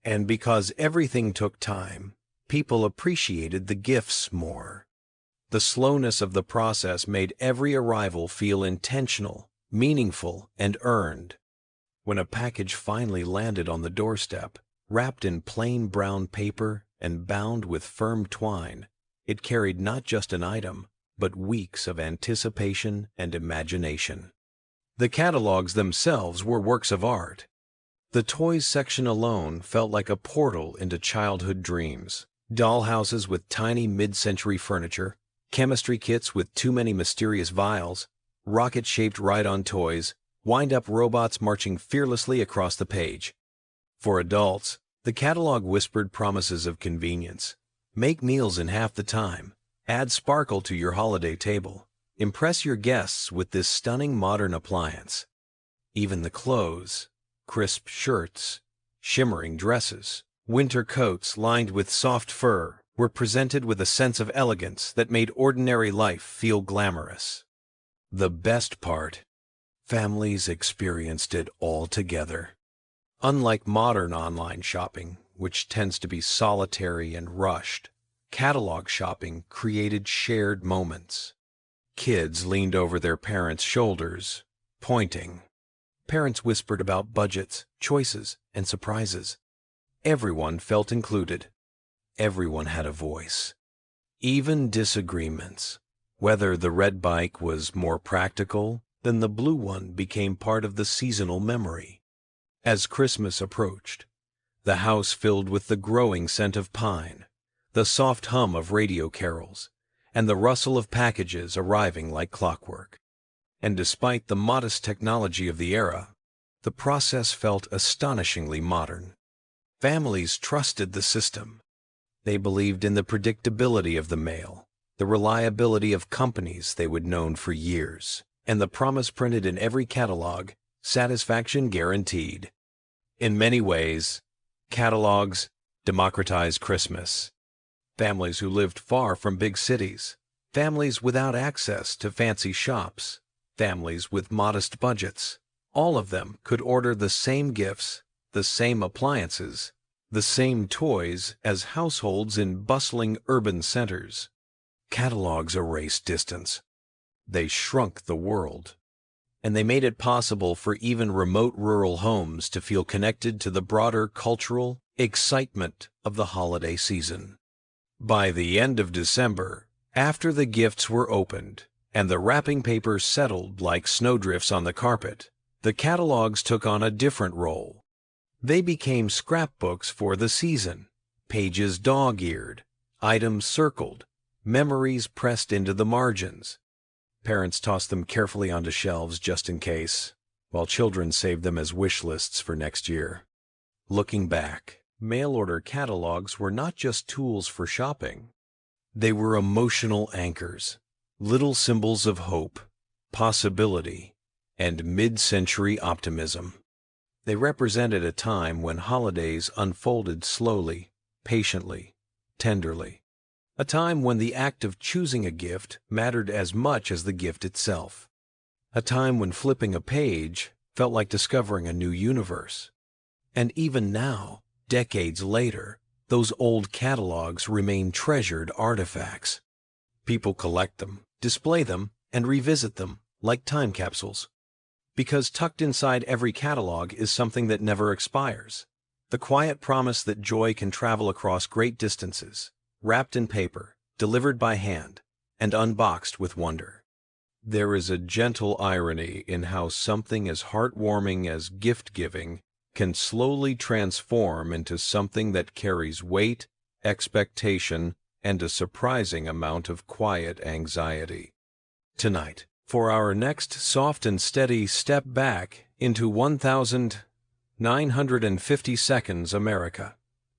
S1: And because everything took time, people appreciated the gifts more. The slowness of the process made every arrival feel intentional, meaningful, and earned. When a package finally landed on the doorstep, wrapped in plain brown paper and bound with firm twine, it carried not just an item, but weeks of anticipation and imagination. The catalogs themselves were works of art. The toys section alone felt like a portal into childhood dreams. Dollhouses with tiny mid-century furniture, chemistry kits with too many mysterious vials, rocket-shaped ride-on toys, wind-up robots marching fearlessly across the page. For adults, the catalog whispered promises of convenience. Make meals in half the time. Add sparkle to your holiday table. Impress your guests with this stunning modern appliance. Even the clothes, crisp shirts, shimmering dresses, winter coats lined with soft fur, were presented with a sense of elegance that made ordinary life feel glamorous. The best part, families experienced it all together. Unlike modern online shopping, which tends to be solitary and rushed, catalog shopping created shared moments. Kids leaned over their parents' shoulders, pointing. Parents whispered about budgets, choices, and surprises. Everyone felt included. Everyone had a voice. Even disagreements, whether the red bike was more practical than the blue one, became part of the seasonal memory. As Christmas approached, the house filled with the growing scent of pine, the soft hum of radio carols, and the rustle of packages arriving like clockwork. And despite the modest technology of the era, the process felt astonishingly modern. Families trusted the system. They believed in the predictability of the mail, the reliability of companies they would known for years, and the promise printed in every catalog, satisfaction guaranteed. In many ways, catalogs democratized Christmas. Families who lived far from big cities, families without access to fancy shops, families with modest budgets, all of them could order the same gifts, the same appliances, the same toys as households in bustling urban centers. Catalogs erased distance. They shrunk the world. And they made it possible for even remote rural homes to feel connected to the broader cultural excitement of the holiday season. By the end of December, after the gifts were opened and the wrapping paper settled like snowdrifts on the carpet, the catalogs took on a different role. They became scrapbooks for the season, pages dog-eared, items circled, memories pressed into the margins. Parents tossed them carefully onto shelves just in case, while children saved them as wish lists for next year. Looking back, mail-order catalogs were not just tools for shopping. They were emotional anchors, little symbols of hope, possibility, and mid-century optimism. They represented a time when holidays unfolded slowly, patiently, tenderly. A time when the act of choosing a gift mattered as much as the gift itself. a time when flipping a page felt like discovering a new universe. And even now, decades later, those old catalogs remain treasured artifacts. People collect them, display them, and revisit them like time capsules. Because tucked inside every catalog is something that never expires. The quiet promise that joy can travel across great distances, wrapped in paper, delivered by hand, and unboxed with wonder. There is a gentle irony in how something as heartwarming as gift-giving can slowly transform into something that carries weight, expectation, and a surprising amount of quiet anxiety. Tonight, for our next soft and steady step back into 1,950 seconds America,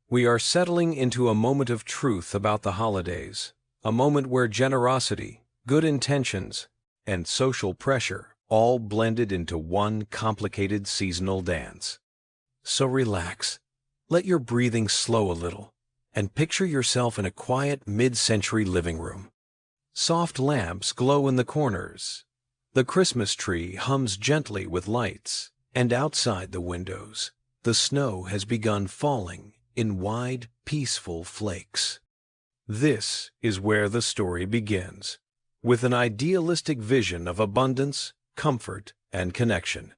S1: we are settling into a moment of truth about the holidays, a moment where generosity, good intentions, and social pressure all blended into one complicated seasonal dance. So relax, let your breathing slow a little, and picture yourself in a quiet mid-century living room. Soft lamps glow in the corners. The Christmas tree hums gently with lights, and outside the windows, the snow has begun falling in wide, peaceful flakes. This is where the story begins, with an idealistic vision of abundance, comfort, and connection.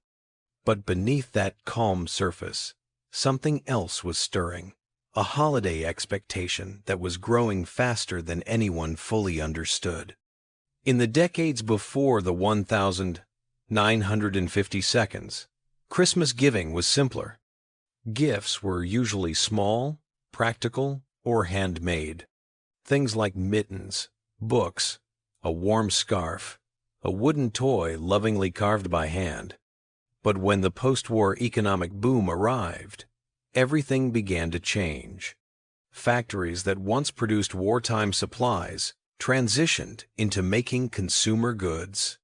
S1: But beneath that calm surface, something else was stirring, a holiday expectation that was growing faster than anyone fully understood. In the decades before the 1,950 seconds, Christmas giving was simpler. Gifts were usually small, practical, or handmade. Things like mittens, books, a warm scarf, a wooden toy lovingly carved by hand. But when the post-war economic boom arrived, everything began to change. Factories that once produced wartime supplies transitioned into making consumer goods.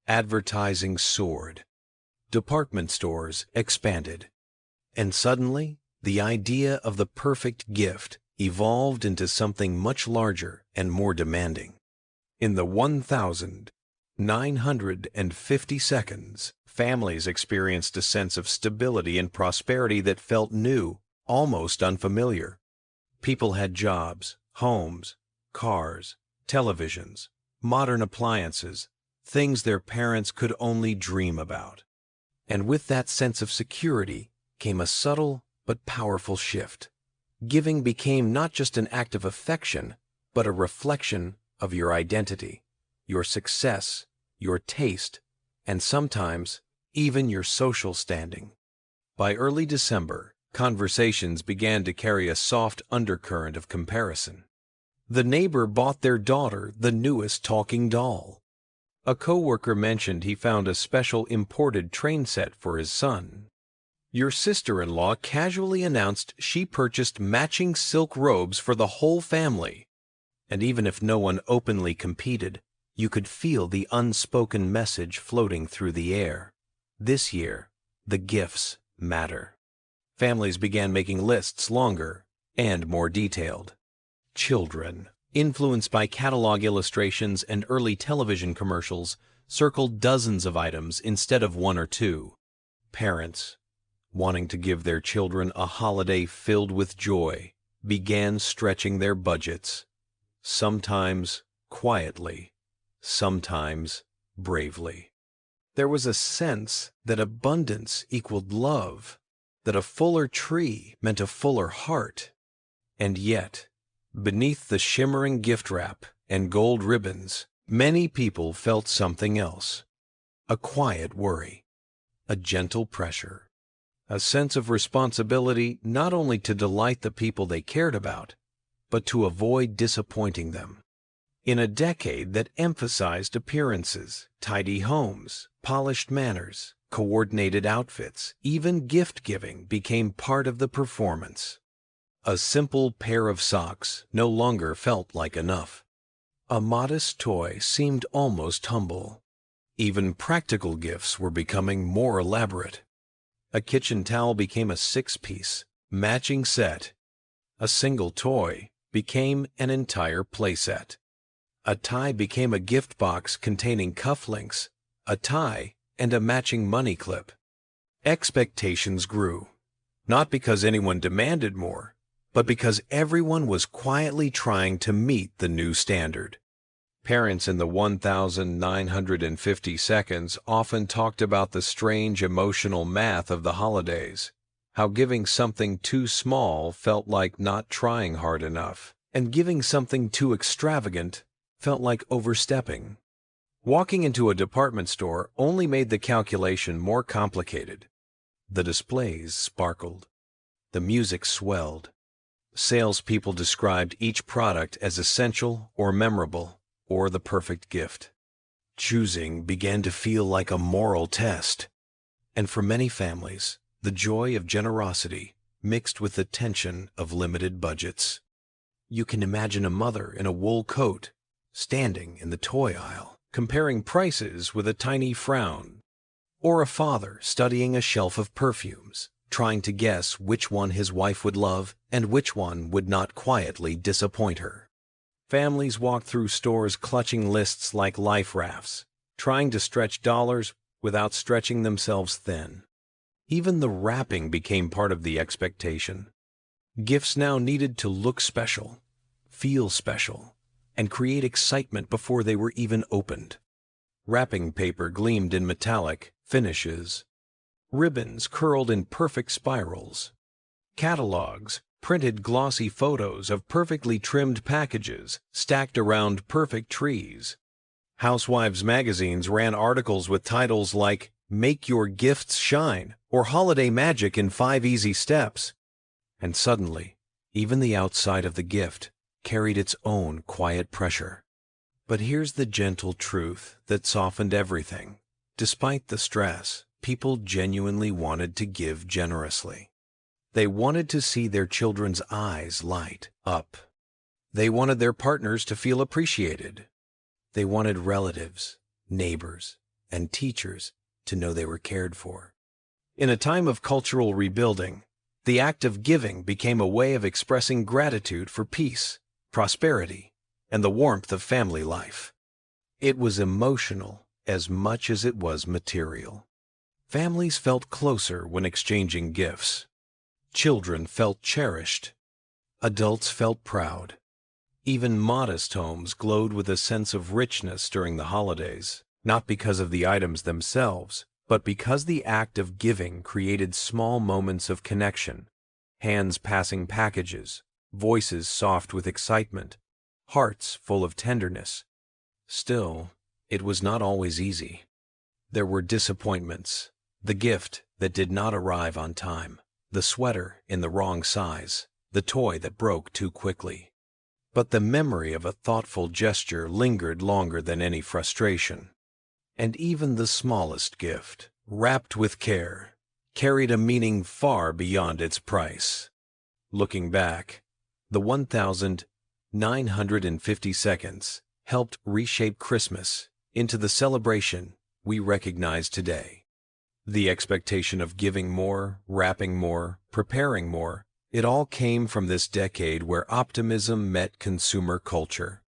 S1: Advertising soared. Department stores expanded. And suddenly, the idea of the perfect gift evolved into something much larger and more demanding. In the 1,950 seconds, families experienced a sense of stability and prosperity that felt new, almost unfamiliar. People had jobs, homes, cars, televisions, modern appliances, things their parents could only dream about. And with that sense of security came a subtle but powerful shift. Giving became not just an act of affection, but a reflection of your identity, your success, your taste, and sometimes even your social standing. By early December, conversations began to carry a soft undercurrent of comparison. The neighbor bought their daughter the newest talking doll. A coworker mentioned he found a special imported train set for his son. Your sister-in-law casually announced she purchased matching silk robes for the whole family. And even if no one openly competed, you could feel the unspoken message floating through the air. This year, the gifts matter. Families began making lists longer and more detailed. Children, influenced by catalog illustrations and early television commercials, circled dozens of items instead of one or two. Parents, wanting to give their children a holiday filled with joy, began stretching their budgets. Sometimes quietly, sometimes bravely. There was a sense that abundance equaled love, that a fuller tree meant a fuller heart. And yet, beneath the shimmering gift wrap and gold ribbons, many people felt something else. A quiet worry, a gentle pressure, a sense of responsibility not only to delight the people they cared about, but to avoid disappointing them. In a decade that emphasized appearances, tidy homes, polished manners, coordinated outfits, even gift-giving became part of the performance. A simple pair of socks no longer felt like enough. A modest toy seemed almost humble. Even practical gifts were becoming more elaborate. A kitchen towel became a six-piece, matching set. A single toy became an entire playset. A tie became a gift box containing cufflinks, a tie, and a matching money clip. Expectations grew, not because anyone demanded more, but because everyone was quietly trying to meet the new standard. Parents in the 1950 seconds often talked about the strange emotional math of the holidays, how giving something too small felt like not trying hard enough, and giving something too extravagant felt like overstepping. Walking into a department store only made the calculation more complicated. The displays sparkled. The music swelled. Salespeople described each product as essential or memorable or the perfect gift. Choosing began to feel like a moral test. And for many families, the joy of generosity mixed with the tension of limited budgets. You can imagine a mother in a wool coat, standing in the toy aisle, comparing prices with a tiny frown, or a father studying a shelf of perfumes, trying to guess which one his wife would love and which one would not quietly disappoint her. Families walked through stores clutching lists like life rafts, trying to stretch dollars without stretching themselves thin. Even the wrapping became part of the expectation. Gifts now needed to look special, feel special, and create excitement before they were even opened. Wrapping paper gleamed in metallic finishes. Ribbons curled in perfect spirals. Catalogs printed glossy photos of perfectly trimmed packages stacked around perfect trees. Housewives' magazines ran articles with titles like "Make Your Gifts Shine" or "Holiday Magic in 5 Easy Steps." And suddenly, even the outside of the gift carried its own quiet pressure. But here's the gentle truth that softened everything. Despite the stress, people genuinely wanted to give generously. They wanted to see their children's eyes light up. They wanted their partners to feel appreciated. They wanted relatives, neighbors, and teachers to know they were cared for. In a time of cultural rebuilding, the act of giving became a way of expressing gratitude for peace, prosperity, and the warmth of family life. It was emotional as much as it was material. Families felt closer when exchanging gifts. Children felt cherished. Adults felt proud. Even modest homes glowed with a sense of richness during the holidays, not because of the items themselves, but because the act of giving created small moments of connection, hands passing packages, voices soft with excitement, hearts full of tenderness. Still, it was not always easy. There were disappointments, the gift that did not arrive on time, the sweater in the wrong size, the toy that broke too quickly. But the memory of a thoughtful gesture lingered longer than any frustration. And even the smallest gift, wrapped with care, carried a meaning far beyond its price. Looking back, the 1950 seconds helped reshape Christmas into the celebration we recognize today. The expectation of giving more, wrapping more, preparing more, it all came from this decade where optimism met consumer culture.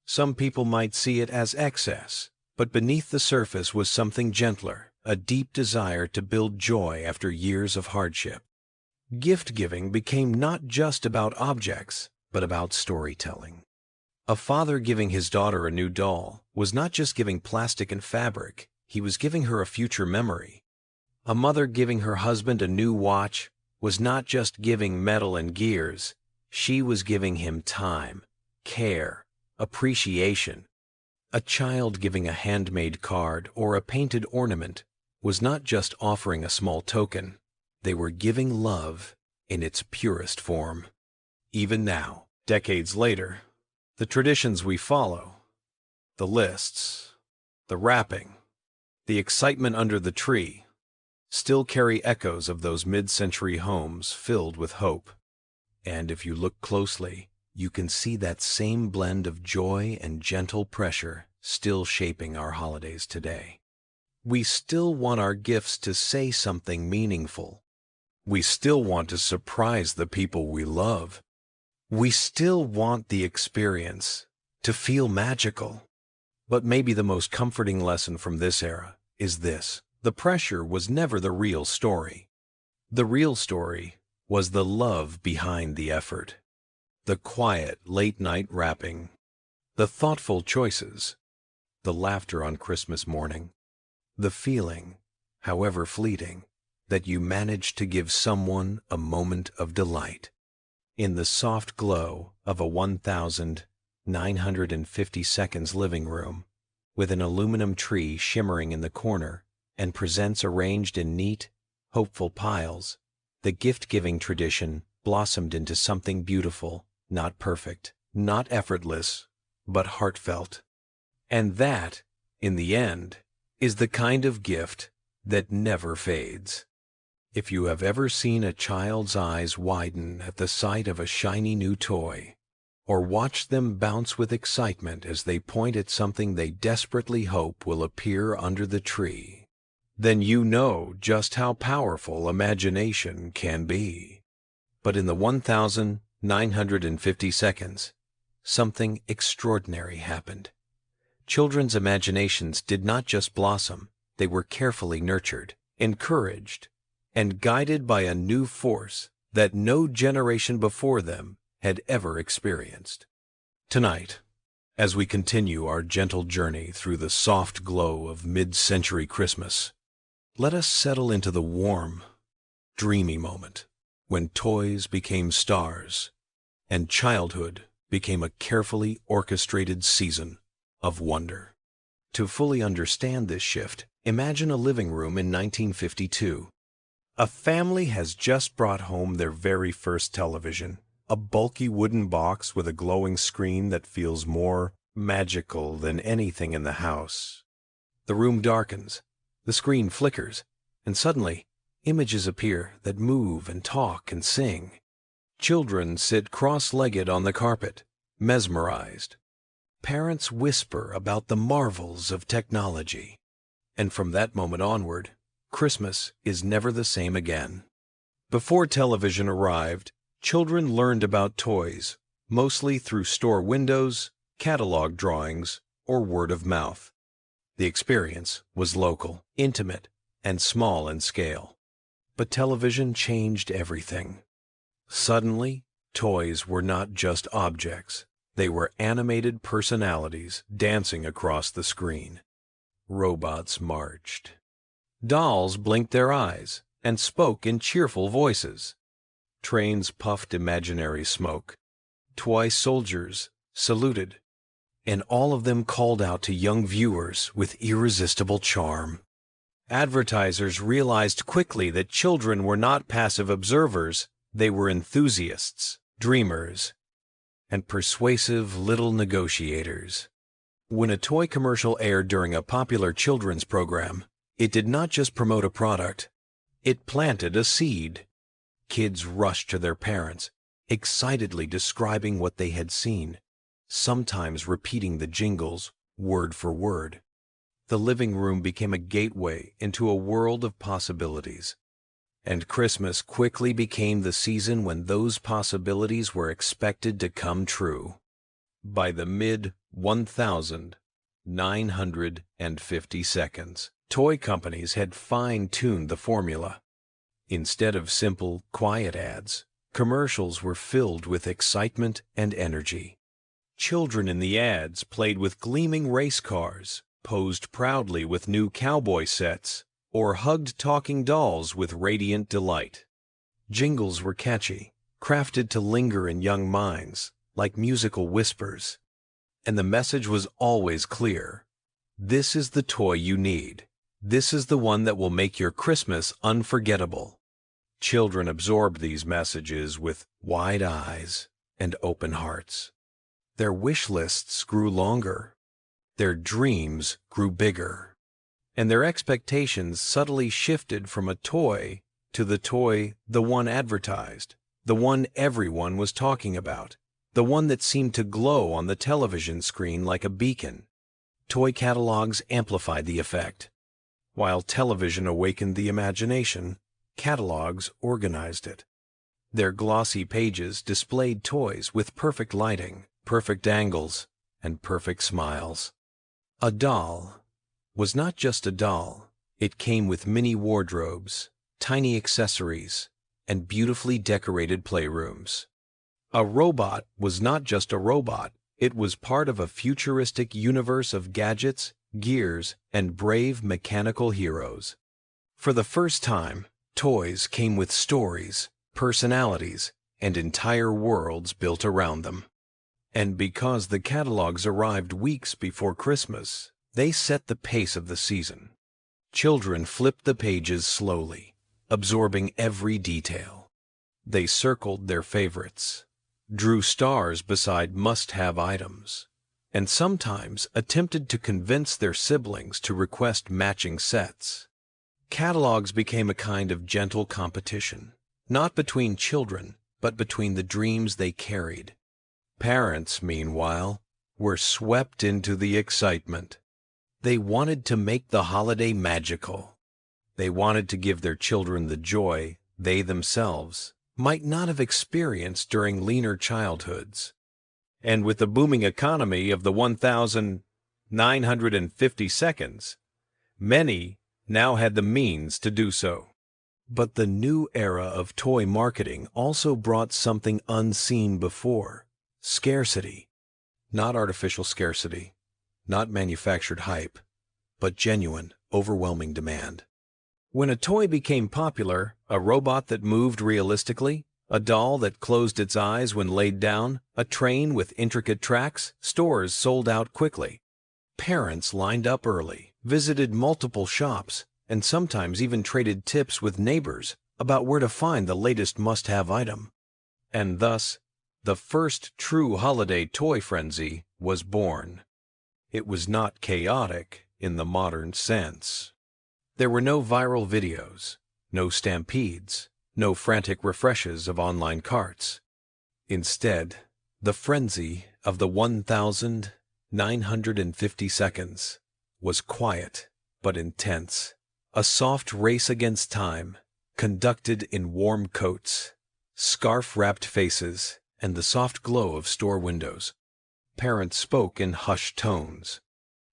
S1: Some people might see it as excess, but beneath the surface was something gentler, a deep desire to build joy after years of hardship. Gift-giving became not just about objects, but about storytelling. A father giving his daughter a new doll was not just giving plastic and fabric, he was giving her a future memory. A mother giving her husband a new watch was not just giving metal and gears, she was giving him time, care, appreciation. A child giving a handmade card or a painted ornament was not just offering a small token, they were giving love in its purest form. Even now, decades later, the traditions we follow, the lists, the wrapping, the excitement under the tree, still carry echoes of those mid-century homes filled with hope. And if you look closely, you can see that same blend of joy and gentle pressure still shaping our holidays today. We still want our gifts to say something meaningful. We still want to surprise the people we love. We still want the experience to feel magical. But maybe the most comforting lesson from this era is this: the pressure was never the real story. The real story was the love behind the effort, the quiet late-night wrapping, the thoughtful choices, the laughter on Christmas morning, the feeling, however fleeting, that you managed to give someone a moment of delight. In the soft glow of a 1,950 seconds living room, with an aluminum tree shimmering in the corner and presents arranged in neat, hopeful piles, the gift-giving tradition blossomed into something beautiful, not perfect, not effortless, but heartfelt. And that, in the end, is the kind of gift that never fades. If you have ever seen a child's eyes widen at the sight of a shiny new toy, or watched them bounce with excitement as they point at something they desperately hope will appear under the tree, then you know just how powerful imagination can be. But in the 1,950 seconds, something extraordinary happened. Children's imaginations did not just blossom, they were carefully nurtured, encouraged, and guided by a new force that no generation before them had ever experienced. Tonight, as we continue our gentle journey through the soft glow of mid-century Christmas, let us settle into the warm, dreamy moment when toys became stars and childhood became a carefully orchestrated season of wonder. To fully understand this shift, imagine a living room in 1952. A family has just brought home their very first television, a bulky wooden box with a glowing screen that feels more magical than anything in the house. The room darkens, the screen flickers, and suddenly, images appear that move and talk and sing. Children sit cross-legged on the carpet, mesmerized. Parents whisper about the marvels of technology. And from that moment onward, Christmas is never the same again. Before television arrived, children learned about toys, mostly through store windows, catalog drawings, or word of mouth. The experience was local, intimate, and small in scale. But television changed everything. Suddenly, toys were not just objects. They were animated personalities dancing across the screen. Robots marched. Dolls blinked their eyes and spoke in cheerful voices. Trains puffed imaginary smoke. Toy soldiers saluted, and all of them called out to young viewers with irresistible charm. Advertisers realized quickly that children were not passive observers, they were enthusiasts, dreamers, and persuasive little negotiators. When a toy commercial aired during a popular children's program, it did not just promote a product, it planted a seed. Kids rushed to their parents, excitedly describing what they had seen, sometimes repeating the jingles word for word. The living room became a gateway into a world of possibilities. And Christmas quickly became the season when those possibilities were expected to come true. By the mid-1950 seconds, toy companies had fine-tuned the formula. Instead of simple, quiet ads, commercials were filled with excitement and energy. Children in the ads played with gleaming race cars, posed proudly with new cowboy sets, or hugged talking dolls with radiant delight. Jingles were catchy, crafted to linger in young minds, like musical whispers. And the message was always clear. This is the toy you need. This is the one that will make your Christmas unforgettable. Children absorbed these messages with wide eyes and open hearts. Their wish lists grew longer. Their dreams grew bigger. And their expectations subtly shifted from a toy to the one advertised, the one everyone was talking about, the one that seemed to glow on the television screen like a beacon. Toy catalogs amplified the effect. While television awakened the imagination, catalogs organized it. Their glossy pages displayed toys with perfect lighting, perfect angles, and perfect smiles. A doll was not just a doll. It came with mini wardrobes, tiny accessories, and beautifully decorated playrooms. A robot was not just a robot. It was part of a futuristic universe of gadgets, gears, and brave mechanical heroes. For the first time, toys came with stories, personalities, and entire worlds built around them. And because the catalogs arrived weeks before Christmas, they set the pace of the season. Children flipped the pages slowly, absorbing every detail. They circled their favorites, drew stars beside must-have items, and sometimes attempted to convince their siblings to request matching sets. Catalogs became a kind of gentle competition, not between children, but between the dreams they carried. Parents, meanwhile, were swept into the excitement. They wanted to make the holiday magical. They wanted to give their children the joy they themselves might not have experienced during leaner childhoods. And with the booming economy of the 1,950 seconds, many now had the means to do so. But the new era of toy marketing also brought something unseen before: scarcity. Not artificial scarcity, not manufactured hype, but genuine, overwhelming demand. When a toy became popular, a robot that moved realistically, a doll that closed its eyes when laid down, a train with intricate tracks, stores sold out quickly. Parents lined up early, visited multiple shops, and sometimes even traded tips with neighbors about where to find the latest must-have item. And thus, the first true holiday toy frenzy was born. It was not chaotic in the modern sense. There were no viral videos, no stampedes, no frantic refreshes of online carts. Instead, the frenzy of the 1,950 seconds was quiet but intense, a soft race against time, conducted in warm coats, scarf-wrapped faces, and the soft glow of store windows. Parents spoke in hushed tones.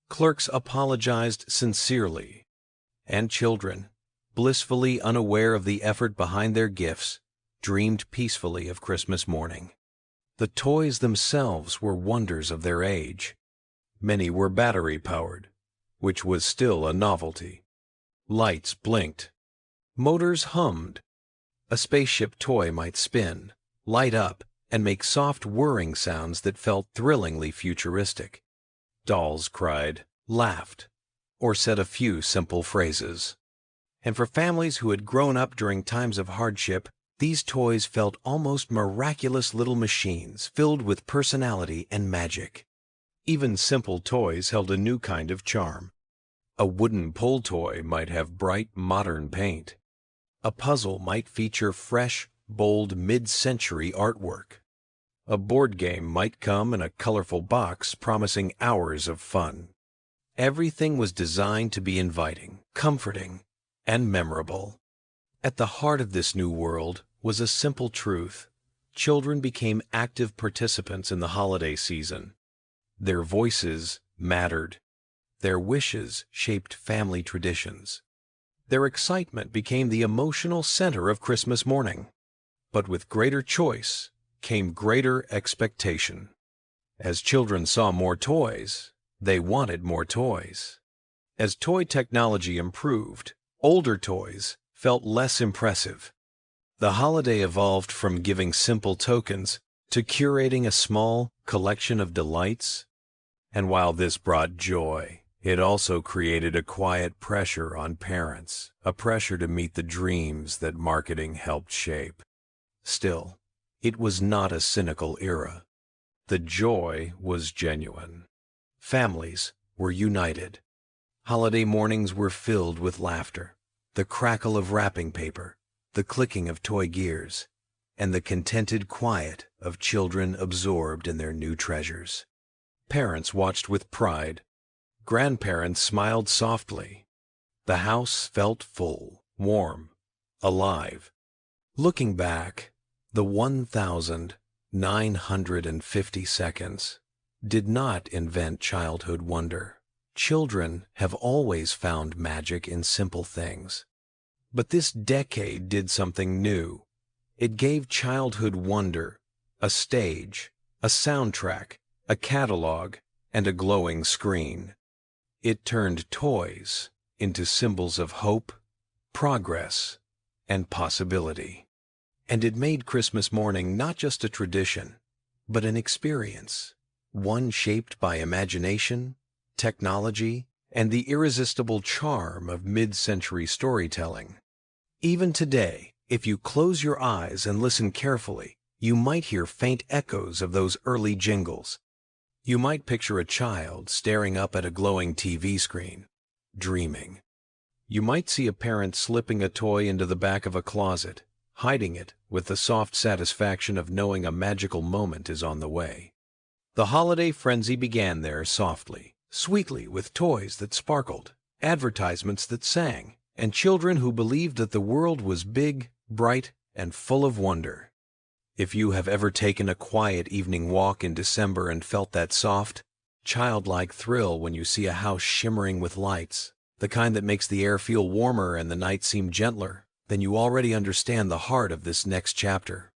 S1: Clerks apologized sincerely. And children, blissfully unaware of the effort behind their gifts, dreamed peacefully of Christmas morning. The toys themselves were wonders of their age. Many were battery-powered, which was still a novelty. Lights blinked. Motors hummed. A spaceship toy might spin, light up, and make soft whirring sounds that felt thrillingly futuristic. Dolls cried, laughed, or said a few simple phrases. And for families who had grown up during times of hardship, these toys felt almost miraculous little machines filled with personality and magic. Even simple toys held a new kind of charm. A wooden pull toy might have bright, modern paint. A puzzle might feature fresh, bold, mid-century artwork. A board game might come in a colorful box promising hours of fun. Everything was designed to be inviting, comforting, and memorable. At the heart of this new world was a simple truth. Children became active participants in the holiday season. Their voices mattered. Their wishes shaped family traditions. Their excitement became the emotional center of Christmas morning. But with greater choice came greater expectation. As children saw more toys, they wanted more toys. As toy technology improved, older toys felt less impressive. The holiday evolved from giving simple tokens to curating a small collection of delights. And while this brought joy, it also created a quiet pressure on parents, a pressure to meet the dreams that marketing helped shape. Still, it was not a cynical era. The joy was genuine. Families were united. Holiday mornings were filled with laughter, the crackle of wrapping paper, the clicking of toy gears, and the contented quiet of children absorbed in their new treasures. Parents watched with pride. Grandparents smiled softly. The house felt full, warm, alive. Looking back, the 1,950 seconds did not invent childhood wonder. Children have always found magic in simple things. But this decade did something new. It gave childhood wonder, a stage, a soundtrack, a catalog, and a glowing screen. It turned toys into symbols of hope, progress, and possibility. And it made Christmas morning not just a tradition, but an experience, one shaped by imagination, technology, and the irresistible charm of mid-century storytelling. Even today, if you close your eyes and listen carefully, you might hear faint echoes of those early jingles. You might picture a child staring up at a glowing TV screen, dreaming. You might see a parent slipping a toy into the back of a closet, hiding it with the soft satisfaction of knowing a magical moment is on the way. The holiday frenzy began there softly, sweetly, with toys that sparkled, advertisements that sang, and children who believed that the world was big, bright, and full of wonder. If you have ever taken a quiet evening walk in December and felt that soft, childlike thrill when you see a house shimmering with lights, the kind that makes the air feel warmer and the night seem gentler, then you already understand the heart of this next chapter.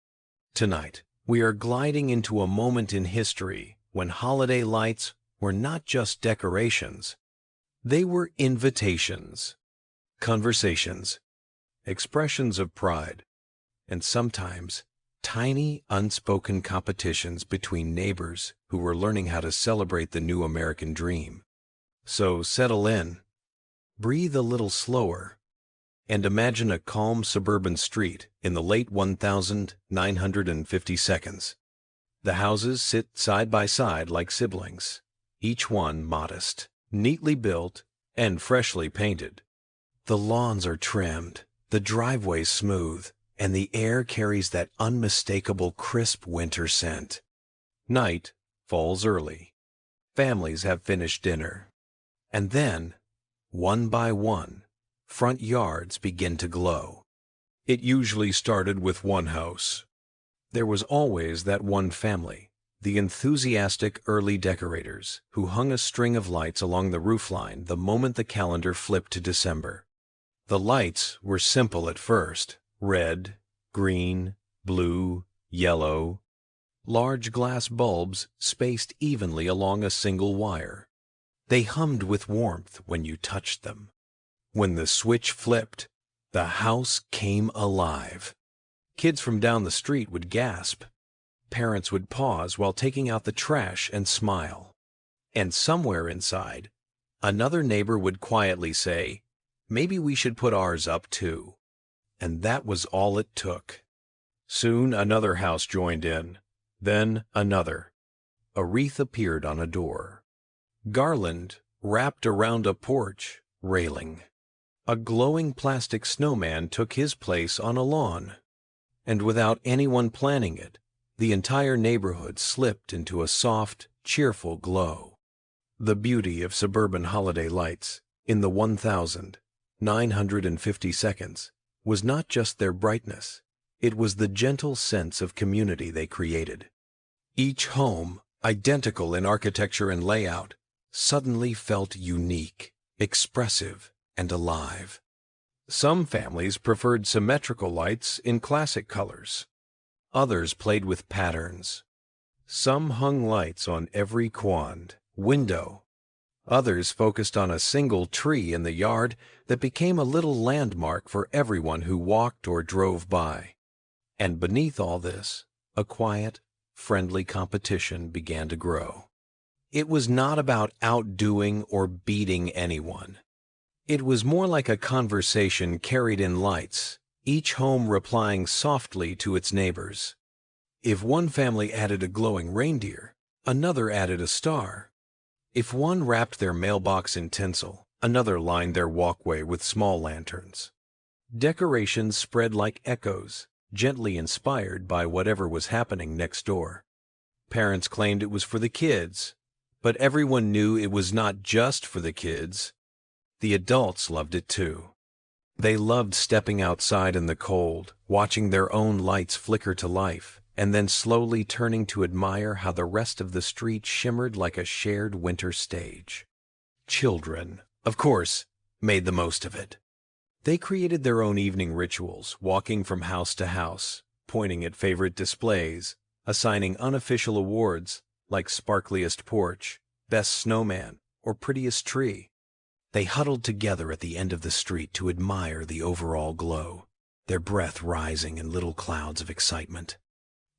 S1: Tonight, we are gliding into a moment in history when holiday lights were not just decorations. They were invitations, conversations, expressions of pride, and sometimes tiny unspoken competitions between neighbors who were learning how to celebrate the new American dream. So settle in, breathe a little slower, and imagine a calm suburban street in the late 1950s. The houses sit side by side like siblings, each one modest, neatly built, and freshly painted. The lawns are trimmed, the driveways smooth, and the air carries that unmistakable crisp winter scent. Night falls early. Families have finished dinner. And then, one by one, front yards begin to glow. It usually started with one house. There was always that one family, the enthusiastic early decorators, who hung a string of lights along the roofline the moment the calendar flipped to December. The lights were simple at first: red, green, blue, yellow, large glass bulbs spaced evenly along a single wire. They hummed with warmth when you touched them. When the switch flipped, the house came alive. Kids from down the street would gasp. Parents would pause while taking out the trash and smile. And somewhere inside, another neighbor would quietly say, "Maybe we should put ours up too." And that was all it took. Soon another house joined in, then another. A wreath appeared on a door. Garland wrapped around a porch railing. A glowing plastic snowman took his place on a lawn. And without anyone planning it, the entire neighborhood slipped into a soft, cheerful glow. The beauty of suburban holiday lights in the 1950 seconds was not just their brightness, it was the gentle sense of community they created. Each home, identical in architecture and layout, suddenly felt unique, expressive, and alive. Some families preferred symmetrical lights in classic colors. Others played with patterns. Some hung lights on every quand, window. Others focused on a single tree in the yard that became a little landmark for everyone who walked or drove by. And beneath all this, a quiet, friendly competition began to grow. It was not about outdoing or beating anyone. It was more like a conversation carried in lights, each home replying softly to its neighbors. If one family added a glowing reindeer, another added a star. If one wrapped their mailbox in tinsel, another lined their walkway with small lanterns. Decorations spread like echoes, gently inspired by whatever was happening next door. Parents claimed it was for the kids, but everyone knew it was not just for the kids. The adults loved it too. They loved stepping outside in the cold, watching their own lights flicker to life, and then slowly turning to admire how the rest of the street shimmered like a shared winter stage. Children, of course, made the most of it. They created their own evening rituals, walking from house to house, pointing at favorite displays, assigning unofficial awards like sparkliest porch, best snowman, or prettiest tree. They huddled together at the end of the street to admire the overall glow, their breath rising in little clouds of excitement.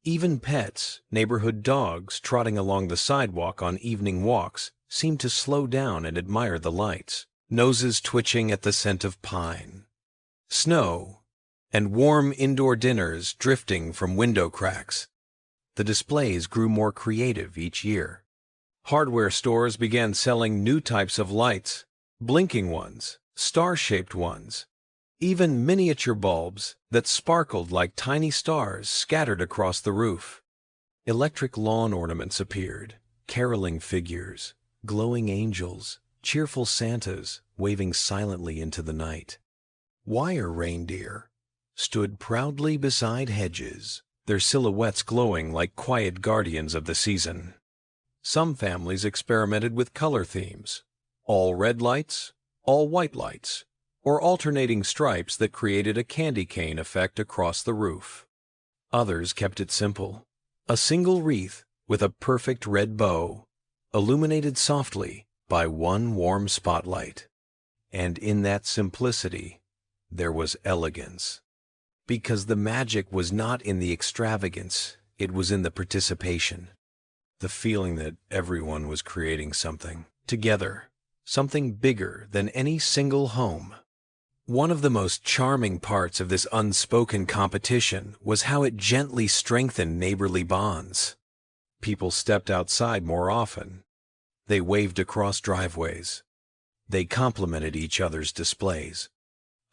S1: Even pets, neighborhood dogs trotting along the sidewalk on evening walks, seemed to slow down and admire the lights, noses twitching at the scent of pine, snow, and warm indoor dinners drifting from window cracks. The displays grew more creative each year. Hardware stores began selling new types of lights, blinking ones, star-shaped ones, even miniature bulbs that sparkled like tiny stars scattered across the roof. Electric lawn ornaments appeared, caroling figures, glowing angels, cheerful Santas waving silently into the night. Wire reindeer stood proudly beside hedges, their silhouettes glowing like quiet guardians of the season. Some families experimented with color themes, all red lights, all white lights, or alternating stripes that created a candy cane effect across the roof. Others kept it simple, a single wreath with a perfect red bow, illuminated softly by one warm spotlight. And in that simplicity, there was elegance. Because the magic was not in the extravagance, it was in the participation. The feeling that everyone was creating something together, something bigger than any single home. One of the most charming parts of this unspoken competition was how it gently strengthened neighborly bonds. People stepped outside more often. They waved across driveways. They complimented each other's displays.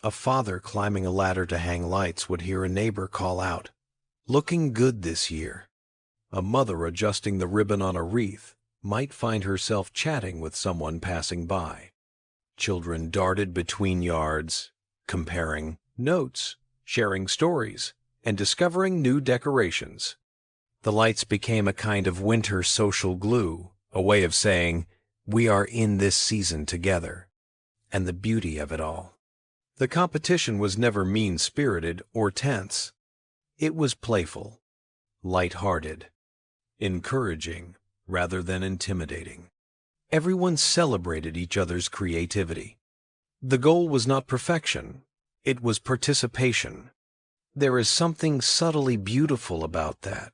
S1: A father climbing a ladder to hang lights would hear a neighbor call out, "Looking good this year." A mother adjusting the ribbon on a wreath might find herself chatting with someone passing by. Children darted between yards, comparing notes, sharing stories, and discovering new decorations. The lights became a kind of winter social glue, a way of saying, "We are in this season together." And the beauty of it all. The competition was never mean-spirited or tense. It was playful, light-hearted, encouraging rather than intimidating. Everyone celebrated each other's creativity. The goal was not perfection, it was participation. There is something subtly beautiful about that.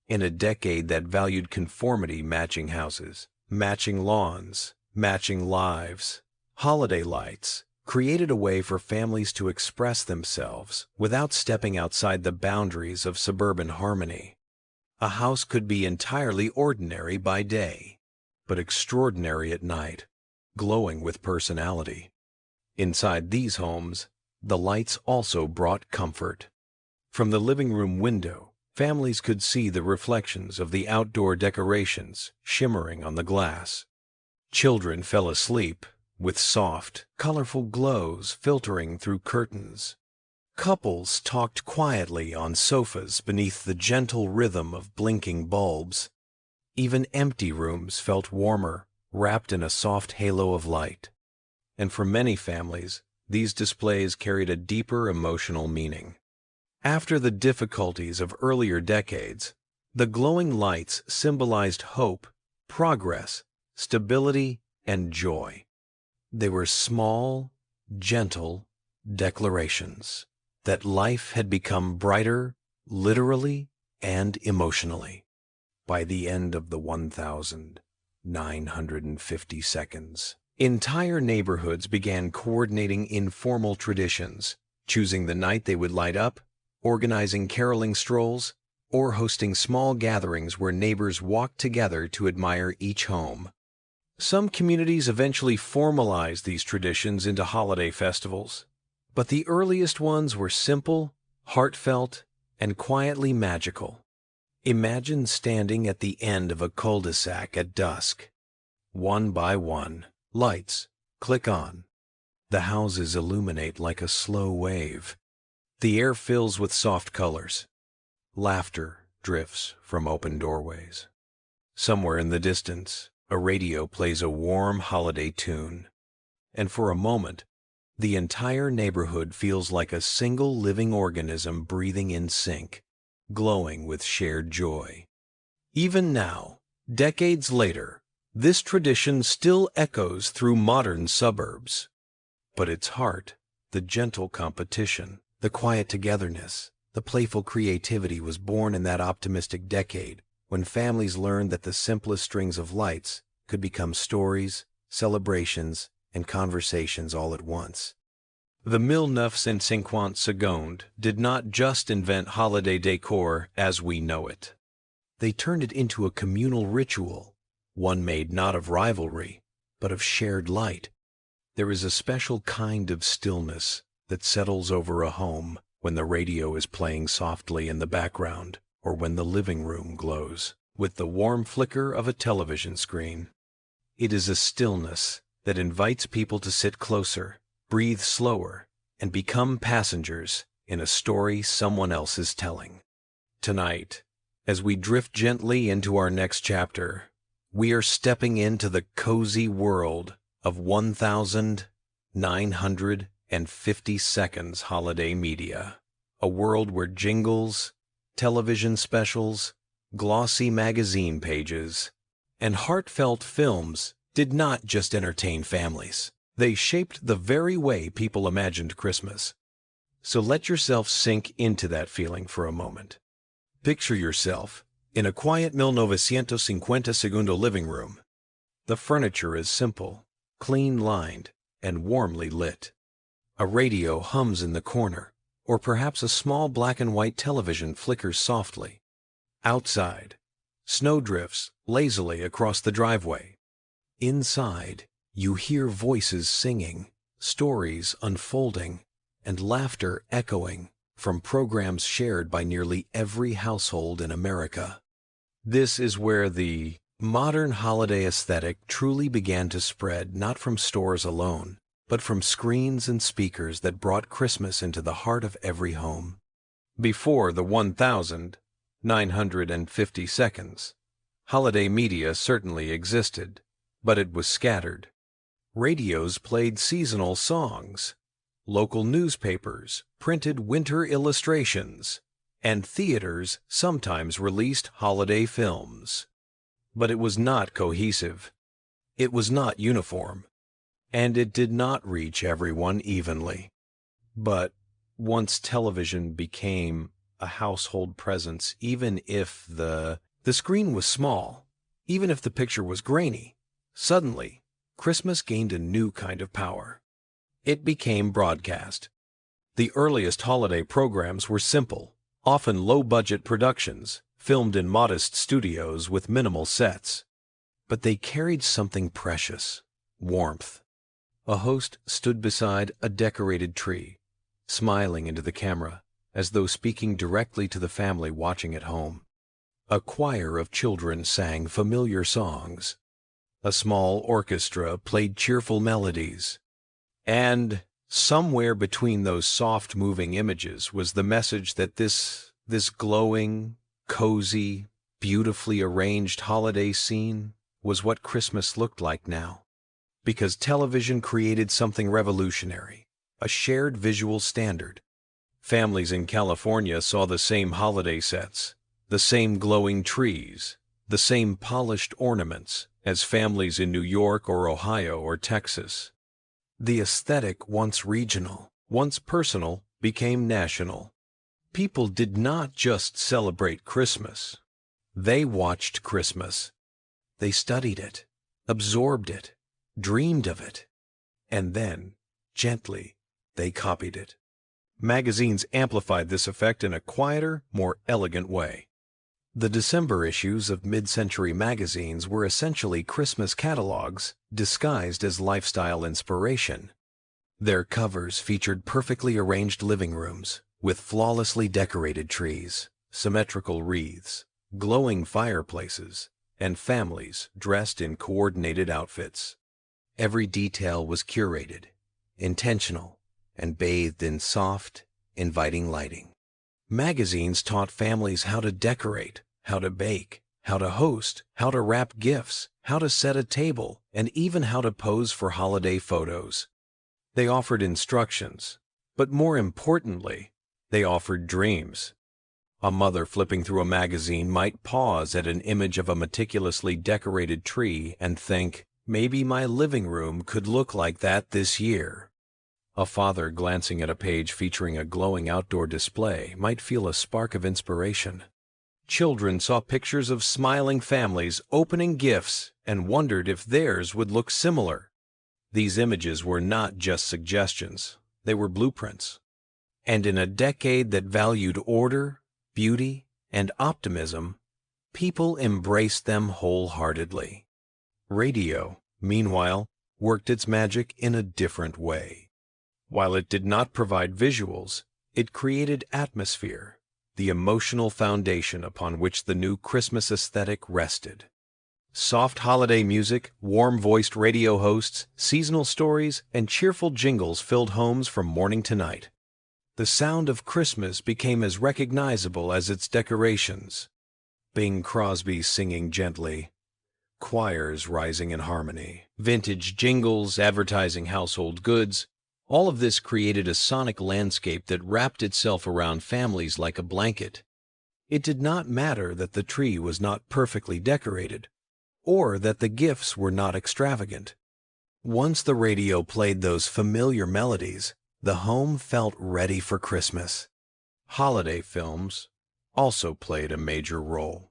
S1: In a decade that valued conformity, matching houses, matching lawns, matching lives, holiday lights created a way for families to express themselves without stepping outside the boundaries of suburban harmony. A house could be entirely ordinary by day, but extraordinary at night, glowing with personality. Inside these homes, the lights also brought comfort. From the living room window, families could see the reflections of the outdoor decorations shimmering on the glass. Children fell asleep with soft, colorful glows filtering through curtains. Couples talked quietly on sofas beneath the gentle rhythm of blinking bulbs. Even empty rooms felt warmer, wrapped in a soft halo of light. And for many families, these displays carried a deeper emotional meaning. After the difficulties of earlier decades, the glowing lights symbolized hope, progress, stability, and joy. They were small, gentle declarations that life had become brighter, literally and emotionally. By the end of the 1,950 seconds, entire neighborhoods began coordinating informal traditions, choosing the night they would light up, organizing caroling strolls, or hosting small gatherings where neighbors walked together to admire each home. Some communities eventually formalized these traditions into holiday festivals, but the earliest ones were simple, heartfelt, and quietly magical. Imagine standing at the end of a cul-de-sac at dusk. One by one, lights click on. The houses illuminate like a slow wave. The air fills with soft colors. Laughter drifts from open doorways. Somewhere in the distance, A radio plays a warm holiday tune, and for a moment, the entire neighborhood feels like a single living organism breathing in sync, glowing with shared joy. Even now, decades later, this tradition still echoes through modern suburbs. But its heart, the gentle competition, the quiet togetherness, the playful creativity was born in that optimistic decade when families learned that the simplest strings of lights could become stories, celebrations, and conversations all at once. The 1950 did not just invent holiday decor as we know it. They turned it into a communal ritual, one made not of rivalry, but of shared light. There is a special kind of stillness that settles over a home when the radio is playing softly in the background or when the living room glows with the warm flicker of a television screen. It is a stillness that invites people to sit closer, breathe slower, and become passengers in a story someone else is telling. Tonight, as we drift gently into our next chapter, we are stepping into the cozy world of 1950 seconds holiday media, a world where jingles, television specials, glossy magazine pages, and heartfelt films did not just entertain families. They shaped the very way people imagined Christmas. So let yourself sink into that feeling for a moment. Picture yourself in a quiet 1950 living room. The furniture is simple, clean-lined, and warmly lit. A radio hums in the corner, or perhaps a small black and white television flickers softly. Outside, snow drifts lazily across the driveway. Inside, you hear voices singing, stories unfolding, and laughter echoing from programs shared by nearly every household in America. This is where the modern holiday aesthetic truly began to spread, not from stores alone, but from screens and speakers that brought Christmas into the heart of every home. Before the 1950 seconds, holiday media certainly existed, but it was scattered. Radios played seasonal songs, local newspapers printed winter illustrations, and theaters sometimes released holiday films. But it was not cohesive. It was not uniform, and it did not reach everyone evenly. But once television became a household presence, even if the screen was small, even if the picture was grainy, suddenly Christmas gained a new kind of power. It became broadcast. The earliest holiday programs were simple, often low-budget productions, filmed in modest studios with minimal sets. But they carried something precious: warmth. A host stood beside a decorated tree, smiling into the camera as though speaking directly to the family watching at home. A choir of children sang familiar songs. A small orchestra played cheerful melodies. And somewhere between those soft moving images was the message that this glowing, cozy, beautifully arranged holiday scene was what Christmas looked like now. Because television created something revolutionary, a shared visual standard. Families in California saw the same holiday sets, the same glowing trees, the same polished ornaments as families in New York or Ohio or Texas. The aesthetic, once regional, once personal, became national. People did not just celebrate Christmas. They watched Christmas. They studied it, absorbed it, dreamed of it, and then, gently, they copied it. Magazines amplified this effect in a quieter, more elegant way. The December issues of mid-century magazines were essentially Christmas catalogs disguised as lifestyle inspiration. Their covers featured perfectly arranged living rooms with flawlessly decorated trees, symmetrical wreaths, glowing fireplaces, and families dressed in coordinated outfits. Every detail was curated, intentional, and bathed in soft, inviting lighting. Magazines taught families how to decorate, how to bake, how to host, how to wrap gifts, how to set a table, and even how to pose for holiday photos. They offered instructions, but more importantly, they offered dreams. A mother flipping through a magazine might pause at an image of a meticulously decorated tree and think, maybe my living room could look like that this year. A father glancing at a page featuring a glowing outdoor display might feel a spark of inspiration. Children saw pictures of smiling families opening gifts and wondered if theirs would look similar. These images were not just suggestions, they were blueprints. And in a decade that valued order, beauty, and optimism, people embraced them wholeheartedly. Radio, meanwhile, worked its magic in a different way. While it did not provide visuals, it created atmosphere, the emotional foundation upon which the new Christmas aesthetic rested. Soft holiday music, warm-voiced radio hosts, seasonal stories, and cheerful jingles filled homes from morning to night. The sound of Christmas became as recognizable as its decorations. Bing Crosby singing gently, choirs rising in harmony, vintage jingles advertising household goods. All of this created a sonic landscape that wrapped itself around families like a blanket. It did not matter that the tree was not perfectly decorated, or that the gifts were not extravagant. Once the radio played those familiar melodies, the home felt ready for Christmas. Holiday films also played a major role.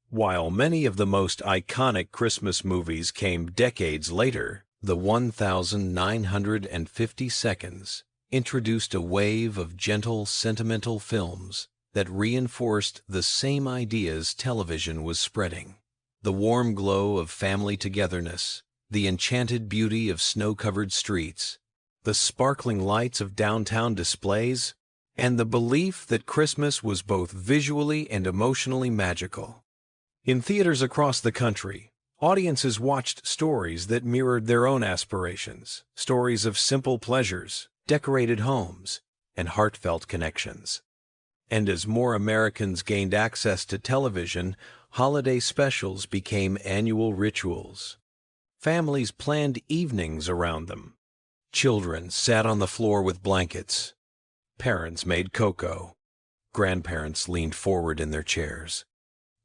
S1: While many of the most iconic Christmas movies came decades later, the 1950 seconds introduced a wave of gentle, sentimental films that reinforced the same ideas television was spreading. The warm glow of family togetherness, the enchanted beauty of snow-covered streets, the sparkling lights of downtown displays, and the belief that Christmas was both visually and emotionally magical. In theaters across the country, audiences watched stories that mirrored their own aspirations, stories of simple pleasures, decorated homes, and heartfelt connections. And as more Americans gained access to television, holiday specials became annual rituals. Families planned evenings around them. Children sat on the floor with blankets. Parents made cocoa. Grandparents leaned forward in their chairs.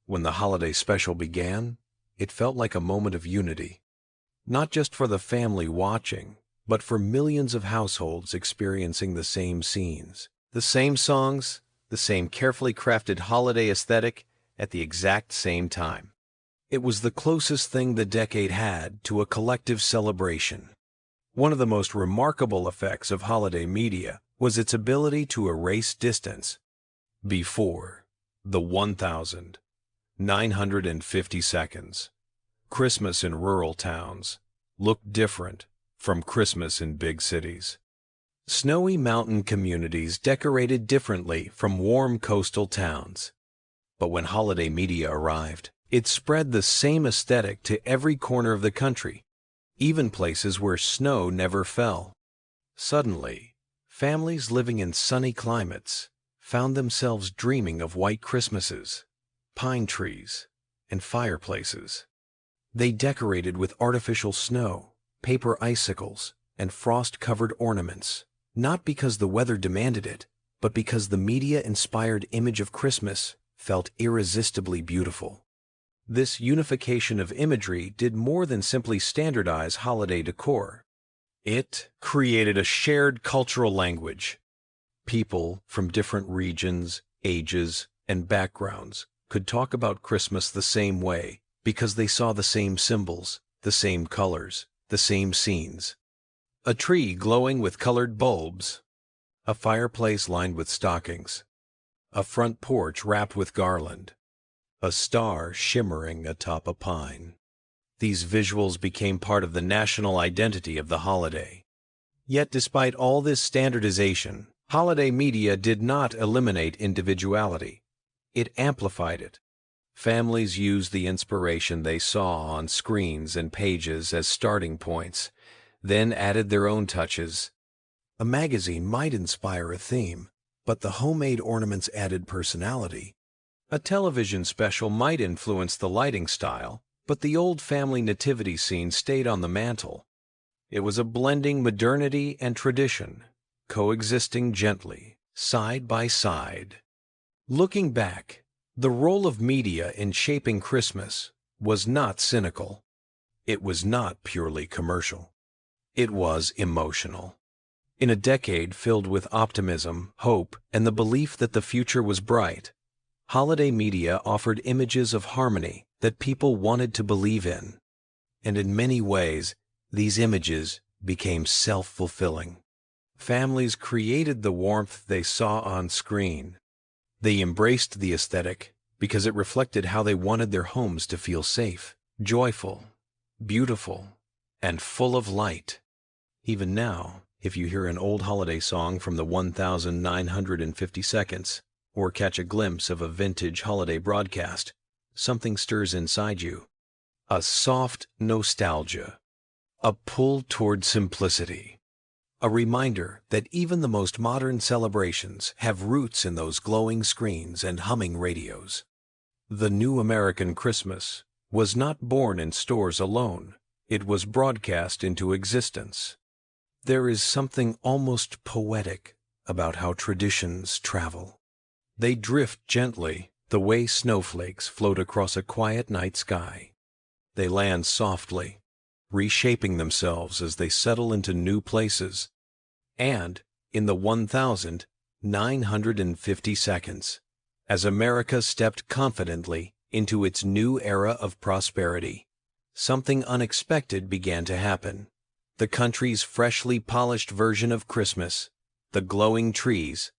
S1: When the holiday special began, it felt like a moment of unity, not just for the family watching, but for millions of households experiencing the same scenes, the same songs, the same carefully crafted holiday aesthetic at the exact same time. It was the closest thing the decade had to a collective celebration. One of the most remarkable effects of holiday media was its ability to erase distance. Before the 1950 seconds, Christmas in rural towns looked different from Christmas in big cities. Snowy mountain communities decorated differently from warm coastal towns. But when holiday media arrived, it spread the same aesthetic to every corner of the country, even places where snow never fell. Suddenly, families living in sunny climates found themselves dreaming of white Christmases, pine trees, and fireplaces. They decorated with artificial snow, paper icicles, and frost-covered ornaments, not because the weather demanded it, but because the media-inspired image of Christmas felt irresistibly beautiful. This unification of imagery did more than simply standardize holiday decor. It created a shared cultural language. People from different regions, ages, and backgrounds could talk about Christmas the same way because they saw the same symbols, the same colors, the same scenes. A tree glowing with colored bulbs, a fireplace lined with stockings, a front porch wrapped with garland, a star shimmering atop a pine. These visuals became part of the national identity of the holiday. Yet despite all this standardization, holiday media did not eliminate individuality. It amplified it. Families used the inspiration they saw on screens and pages as starting points, then added their own touches. A magazine might inspire a theme, but the homemade ornaments added personality. A television special might influence the lighting style, but the old family nativity scene stayed on the mantel. It was a blending modernity and tradition, coexisting gently, side by side. Looking back, the role of media in shaping Christmas was not cynical. It was not purely commercial. It was emotional. In a decade filled with optimism, hope, and the belief that the future was bright, holiday media offered images of harmony that people wanted to believe in. And in many ways, these images became self-fulfilling. Families created the warmth they saw on screen. They embraced the aesthetic because it reflected how they wanted their homes to feel safe, joyful, beautiful, and full of light. Even now, if you hear an old holiday song from the 1950 seconds, or catch a glimpse of a vintage holiday broadcast, something stirs inside you. A soft nostalgia, a pull toward simplicity, a reminder that even the most modern celebrations have roots in those glowing screens and humming radios. The new American Christmas was not born in stores alone. It was broadcast into existence. There is something almost poetic about how traditions travel. They drift gently, the way snowflakes float across a quiet night sky. They land softly, reshaping themselves as they settle into new places. And, in the 1950 seconds, as America stepped confidently into its new era of prosperity, something unexpected began to happen. The country's freshly polished version of Christmas, the glowing trees,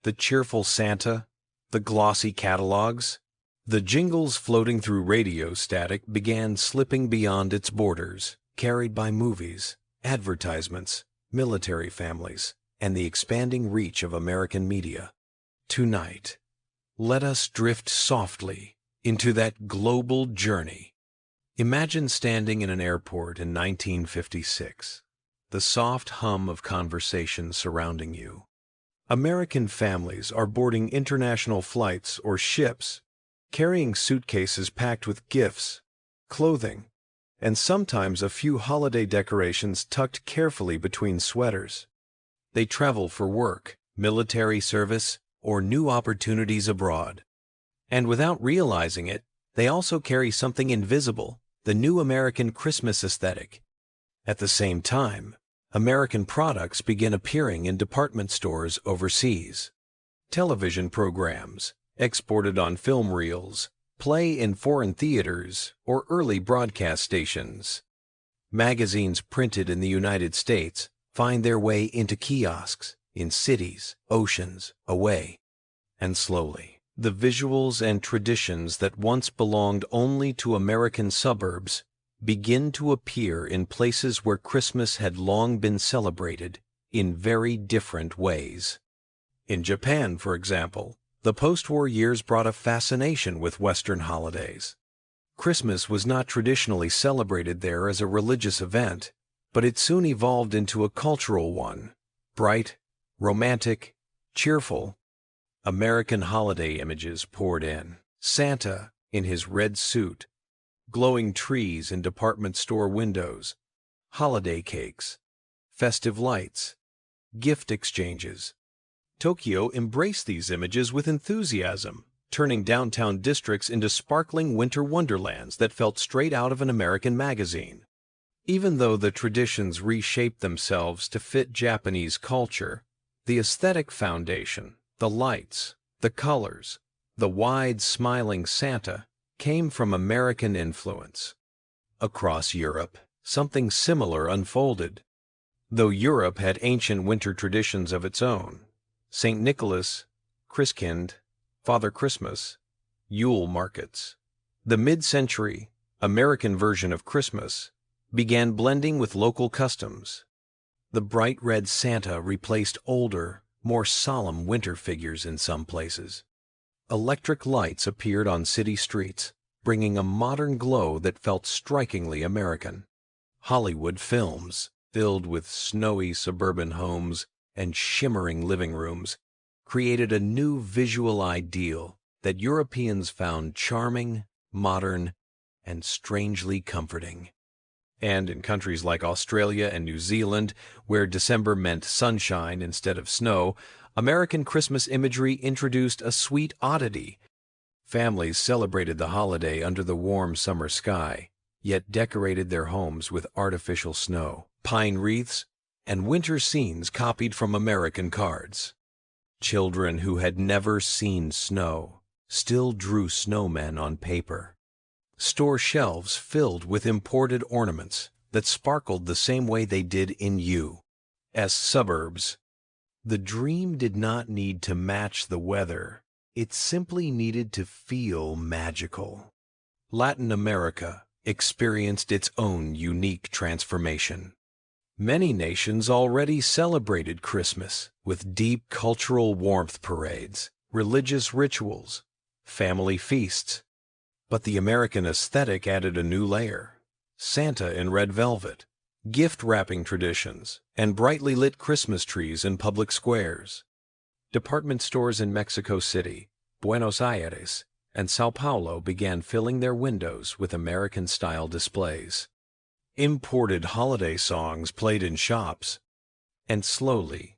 S1: the cheerful Santa, the glossy catalogs, the jingles floating through radio static began slipping beyond its borders, carried by movies, advertisements, military families, and the expanding reach of American media. Tonight, let us drift softly into that global journey. Imagine standing in an airport in 1956, the soft hum of conversation surrounding you. American families are boarding international flights or ships, carrying suitcases packed with gifts, clothing, and sometimes a few holiday decorations tucked carefully between sweaters. They travel for work, military service, or new opportunities abroad. And without realizing it, they also carry something invisible, the new American Christmas aesthetic. At the same time, American products begin appearing in department stores overseas. Television programs, exported on film reels, play in foreign theaters or early broadcast stations. Magazines printed in the United States find their way into kiosks in cities, oceans, away. And slowly, the visuals and traditions that once belonged only to American suburbs begin to appear in places where Christmas had long been celebrated in very different ways. In Japan, for example, the post-war years brought a fascination with Western holidays. Christmas was not traditionally celebrated there as a religious event, but it soon evolved into a cultural one, bright, romantic, cheerful. American holiday images poured in. Santa in his red suit, glowing trees in department store windows, holiday cakes, festive lights, gift exchanges. Tokyo embraced these images with enthusiasm, turning downtown districts into sparkling winter wonderlands that felt straight out of an American magazine. Even though the traditions reshaped themselves to fit Japanese culture, the aesthetic foundation, the lights, the colors, the wide smiling Santa came from American influence. Across Europe, something similar unfolded. Though Europe had ancient winter traditions of its own, St. Nicholas, Christkind, Father Christmas, Yule markets, the mid-century American version of Christmas began blending with local customs. The bright red Santa replaced older, more solemn winter figures in some places. Electric lights appeared on city streets, bringing a modern glow that felt strikingly American. Hollywood films, filled with snowy suburban homes and shimmering living rooms, created a new visual ideal that Europeans found charming, modern, and strangely comforting. And in countries like Australia and New Zealand, where December meant sunshine instead of snow, American Christmas imagery introduced a sweet oddity. Families celebrated the holiday under the warm summer sky, yet decorated their homes with artificial snow, pine wreaths, and winter scenes copied from American cards. Children who had never seen snow still drew snowmen on paper. Store shelves filled with imported ornaments that sparkled the same way they did in U.S. suburbs. The dream did not need to match the weather. It simply needed to feel magical. Latin America experienced its own unique transformation. Many nations already celebrated Christmas with deep cultural warmth parades, religious rituals, family feasts. But the American aesthetic added a new layer: Santa in red velvet, gift-wrapping traditions, and brightly lit Christmas trees in public squares. Department stores in Mexico City, Buenos Aires, and Sao Paulo began filling their windows with American-style displays. Imported holiday songs played in shops, and slowly,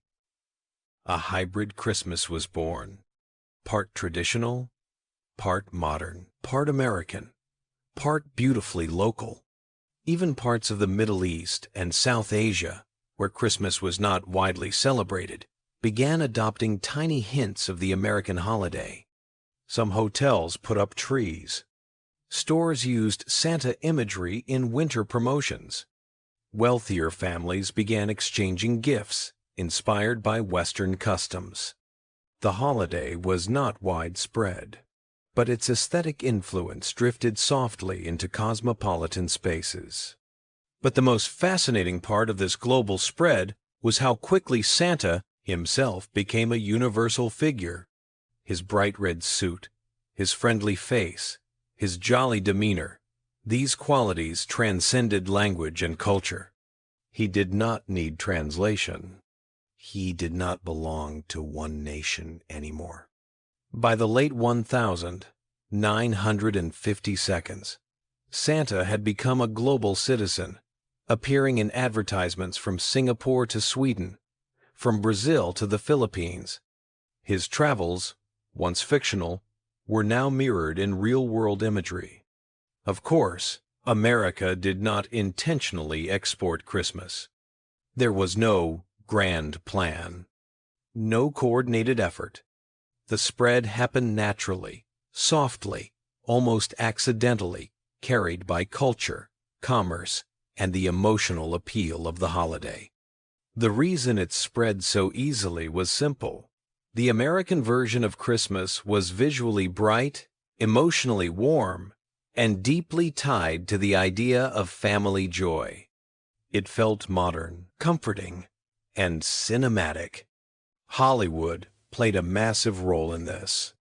S1: a hybrid Christmas was born. Part traditional, part modern, part American, part beautifully local. Even parts of the Middle East and South Asia, where Christmas was not widely celebrated, began adopting tiny hints of the American holiday. Some hotels put up trees. Stores used Santa imagery in winter promotions. Wealthier families began exchanging gifts inspired by Western customs. The holiday was not widespread, but its aesthetic influence drifted softly into cosmopolitan spaces. But the most fascinating part of this global spread was how quickly Santa himself became a universal figure. His bright red suit, his friendly face, his jolly demeanor, these qualities transcended language and culture. He did not need translation. He did not belong to one nation anymore. By the late 1952, Santa had become a global citizen, appearing in advertisements from Singapore to Sweden, from Brazil to the Philippines. His travels, once fictional, were now mirrored in real-world imagery. Of course, America did not intentionally export Christmas. There was no grand plan, no coordinated effort. The spread happened naturally, softly, almost accidentally, carried by culture, commerce, and the emotional appeal of the holiday. The reason it spread so easily was simple. The American version of Christmas was visually bright, emotionally warm, and deeply tied to the idea of family joy. It felt modern, comforting, and cinematic. Hollywood played a massive role in this.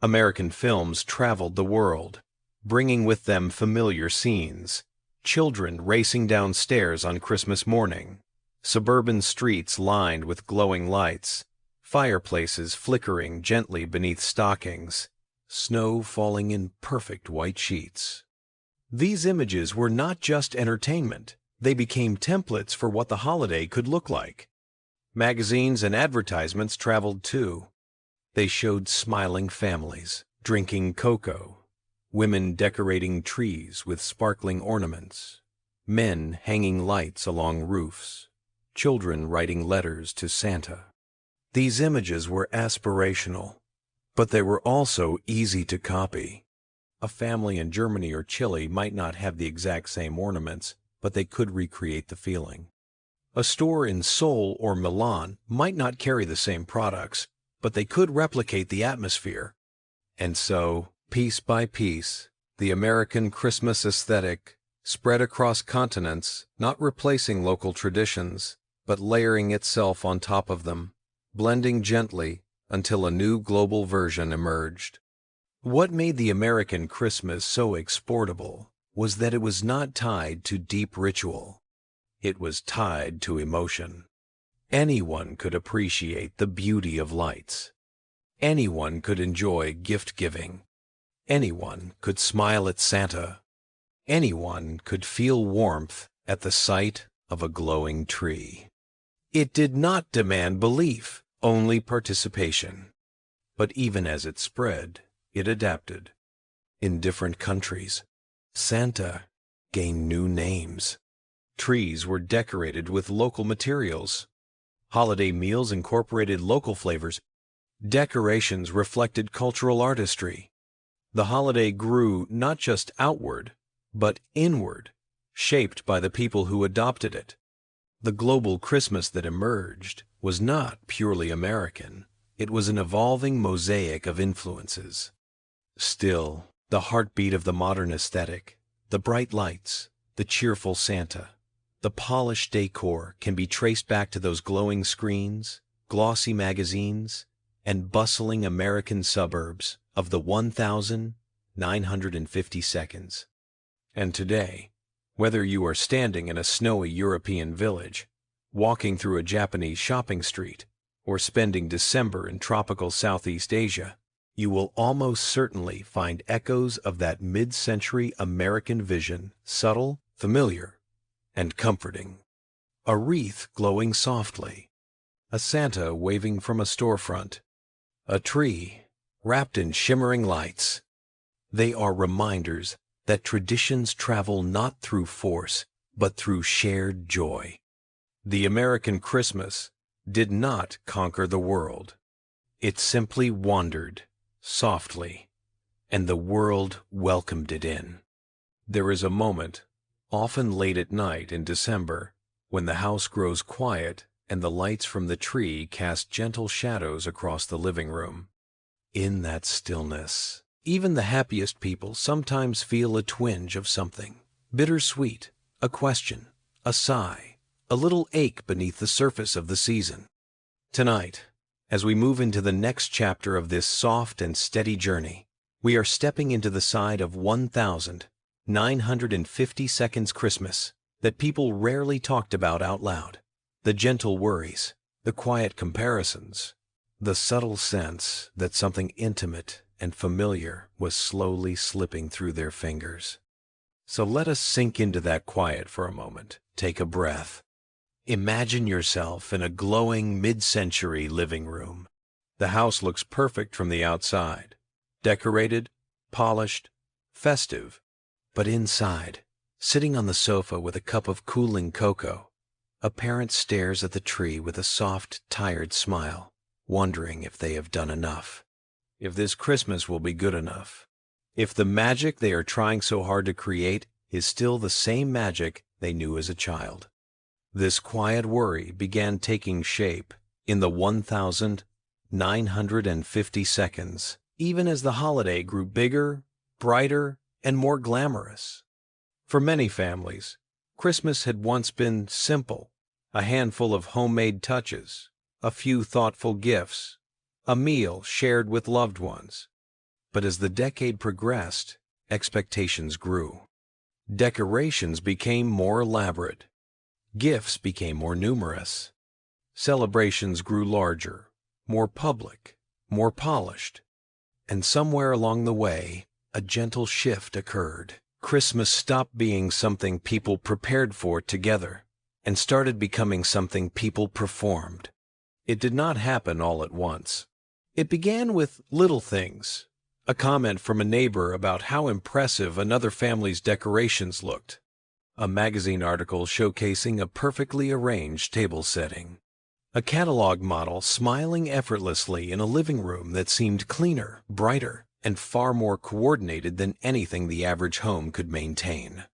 S1: American films traveled the world, bringing with them familiar scenes: children racing down stairs on Christmas morning, suburban streets lined with glowing lights, fireplaces flickering gently beneath stockings, snow falling in perfect white sheets. These images were not just entertainment, they became templates for what the holiday could look like. Magazines and advertisements traveled too. They showed smiling families, drinking cocoa, women decorating trees with sparkling ornaments, men hanging lights along roofs, children writing letters to Santa. These images were aspirational, but they were also easy to copy. A family in Germany or Chile might not have the exact same ornaments, but they could recreate the feeling. A store in Seoul or Milan might not carry the same products, but they could replicate the atmosphere. And so, piece by piece, the American Christmas aesthetic spread across continents, not replacing local traditions, but layering itself on top of them, blending gently until a new global version emerged. What made the American Christmas so exportable was that it was not tied to deep ritual. It was tied to emotion. Anyone could appreciate the beauty of lights, Anyone could enjoy gift-giving. Anyone could smile at Santa. Anyone could feel warmth at the sight of a glowing tree. It did not demand belief, only participation. But even as it spread, it adapted. In different countries, Santa gained new names. Trees were decorated with local materials. Holiday meals incorporated local flavors. Decorations reflected cultural artistry. The holiday grew not just outward, but inward, shaped by the people who adopted it. The global Christmas that emerged was not purely American. It was an evolving mosaic of influences. Still, the heartbeat of the modern aesthetic, the bright lights, the cheerful Santa, the polished decor can be traced back to those glowing screens, glossy magazines, and bustling American suburbs of the 1,950 seconds. And today, whether you are standing in a snowy European village, walking through a Japanese shopping street, or spending December in tropical Southeast Asia, you will almost certainly find echoes of that mid-century American vision, subtle, familiar, and comforting. A wreath glowing softly, a Santa waving from a storefront, a tree wrapped in shimmering lights. They are reminders that traditions travel not through force, but through shared joy. The American Christmas did not conquer the world. It simply wandered softly, and the world welcomed it in. There is a moment, often late at night in December, when the house grows quiet and the lights from the tree cast gentle shadows across the living room. In that stillness, even the happiest people sometimes feel a twinge of something, bittersweet, a question, a sigh, a little ache beneath the surface of the season. Tonight, as we move into the next chapter of this soft and steady journey, we are stepping into the side of 1,950 seconds Christmas that people rarely talked about out loud. The gentle worries, the quiet comparisons, the subtle sense that something intimate and familiar was slowly slipping through their fingers. So let us sink into that quiet for a moment. Take a breath. Imagine yourself in a glowing mid-century living room. The house looks perfect from the outside, decorated, polished, festive. But inside, sitting on the sofa with a cup of cooling cocoa, a parent stares at the tree with a soft, tired smile, wondering if they have done enough, if this Christmas will be good enough, if the magic they are trying so hard to create is still the same magic they knew as a child. This quiet worry began taking shape in the 1,950 seconds, even as the holiday grew bigger, brighter, and more glamorous. For many families, Christmas had once been simple, a handful of homemade touches, a few thoughtful gifts, a meal shared with loved ones. But as the decade progressed, expectations grew. Decorations became more elaborate. Gifts became more numerous. Celebrations grew larger, more public, more polished. And somewhere along the way, a gentle shift occurred. Christmas stopped being something people prepared for together and started becoming something people performed. It did not happen all at once. It began with little things, a comment from a neighbor about how impressive another family's decorations looked, a magazine article showcasing a perfectly arranged table setting, a catalog model smiling effortlessly in a living room that seemed cleaner, brighter, and far more coordinated than anything the average home could maintain.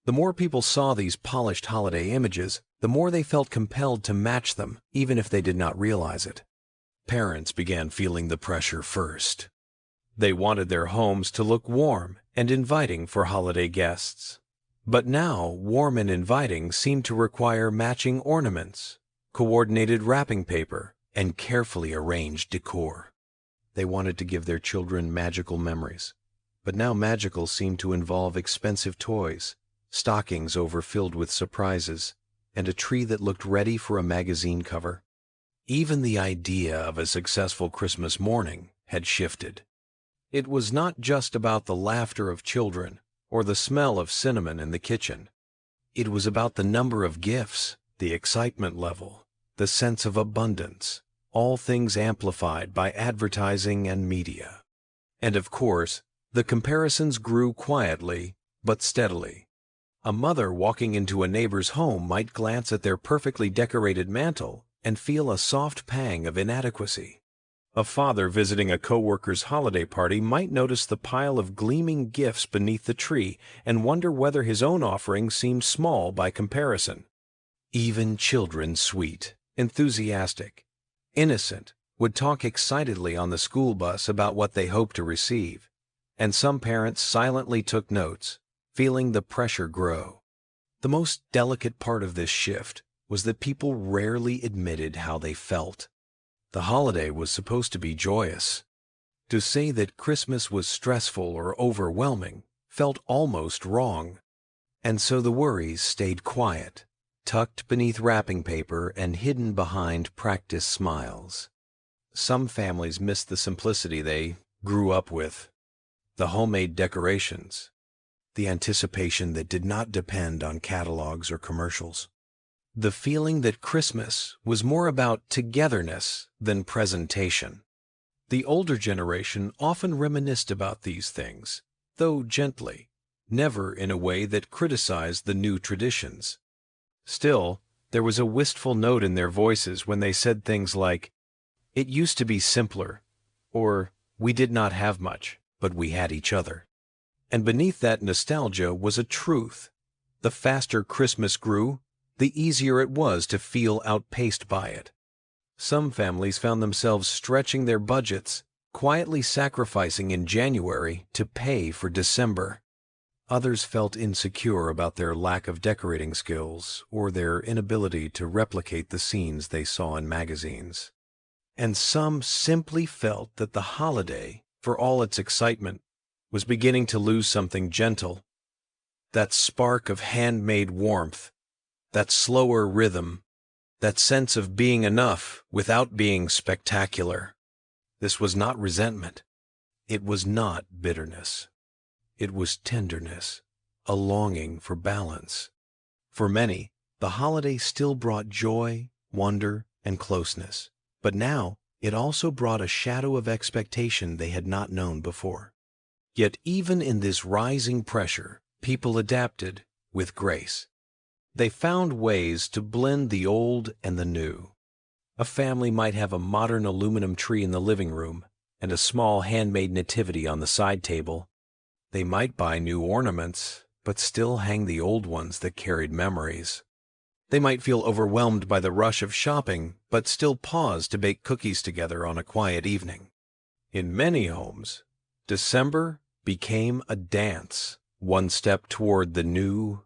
S1: The more people saw these polished holiday images, the more they felt compelled to match them, even if they did not realize it. Parents began feeling the pressure first. They wanted their homes to look warm and inviting for holiday guests. But now, warm and inviting seemed to require matching ornaments, coordinated wrapping paper, and carefully arranged decor. They wanted to give their children magical memories, but now magical seemed to involve expensive toys, stockings overfilled with surprises, and a tree that looked ready for a magazine cover. Even the idea of a successful Christmas morning had shifted. It was not just about the laughter of children or the smell of cinnamon in the kitchen. It was about the number of gifts, the excitement level, the sense of abundance, all things amplified by advertising and media. And of course, the comparisons grew quietly but steadily. A mother walking into a neighbor's home might glance at their perfectly decorated mantel and feel a soft pang of inadequacy. A father visiting a coworker's holiday party might notice the pile of gleaming gifts beneath the tree and wonder whether his own offering seemed small by comparison. Even children, sweet, enthusiastic, innocent, would talk excitedly on the school bus about what they hoped to receive, and some parents silently took notes, feeling the pressure grow. The most delicate part of this shift was that people rarely admitted how they felt. The holiday was supposed to be joyous. To say that Christmas was stressful or overwhelming felt almost wrong. And so the worries stayed quiet, tucked beneath wrapping paper and hidden behind practiced smiles. Some families missed the simplicity they grew up with. The homemade decorations, the anticipation that did not depend on catalogs or commercials. The feeling that Christmas was more about togetherness than presentation. The older generation often reminisced about these things, though gently, never in a way that criticized the new traditions. Still, there was a wistful note in their voices when they said things like, "It used to be simpler," or "We did not have much, but we had each other." And beneath that nostalgia was a truth. The faster Christmas grew, the easier it was to feel outpaced by it. Some families found themselves stretching their budgets, quietly sacrificing in January to pay for December. Others felt insecure about their lack of decorating skills or their inability to replicate the scenes they saw in magazines. And some simply felt that the holiday, for all its excitement, was beginning to lose something gentle. That spark of handmade warmth, that slower rhythm, that sense of being enough without being spectacular. This was not resentment. It was not bitterness. It was tenderness, a longing for balance. For many, the holiday still brought joy, wonder, and closeness, but now it also brought a shadow of expectation they had not known before. Yet even in this rising pressure, people adapted with grace. They found ways to blend the old and the new. A family might have a modern aluminum tree in the living room and a small handmade nativity on the side table. They might buy new ornaments, but still hang the old ones that carried memories. They might feel overwhelmed by the rush of shopping, but still pause to bake cookies together on a quiet evening. In many homes, December became a dance, one step toward the new,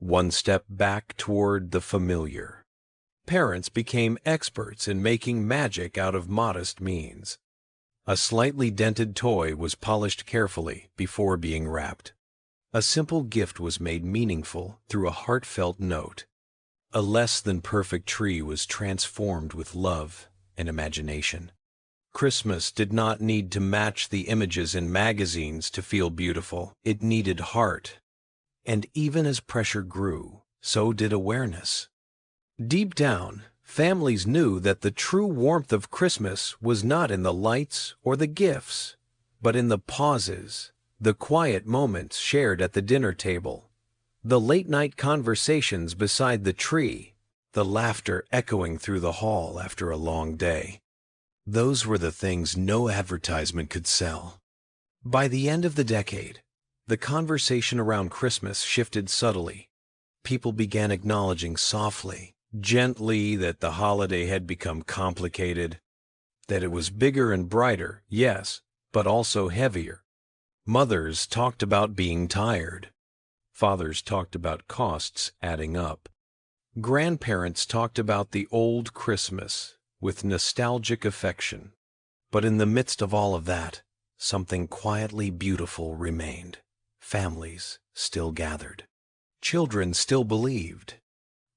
S1: one step back toward the familiar. Parents became experts in making magic out of modest means. A slightly dented toy was polished carefully before being wrapped. A simple gift was made meaningful through a heartfelt note. A less-than-perfect tree was transformed with love and imagination. Christmas did not need to match the images in magazines to feel beautiful. It needed heart. And even as pressure grew, so did awareness. Deep down, families knew that the true warmth of Christmas was not in the lights or the gifts, but in the pauses, the quiet moments shared at the dinner table, the late-night conversations beside the tree, the laughter echoing through the hall after a long day. Those were the things no advertisement could sell. By the end of the decade, the conversation around Christmas shifted subtly. People began acknowledging softly, gently, that the holiday had become complicated, that it was bigger and brighter, yes, but also heavier. Mothers talked about being tired. Fathers talked about costs adding up. Grandparents talked about the old Christmas with nostalgic affection. But in the midst of all of that, something quietly beautiful remained. Families still gathered. Children still believed.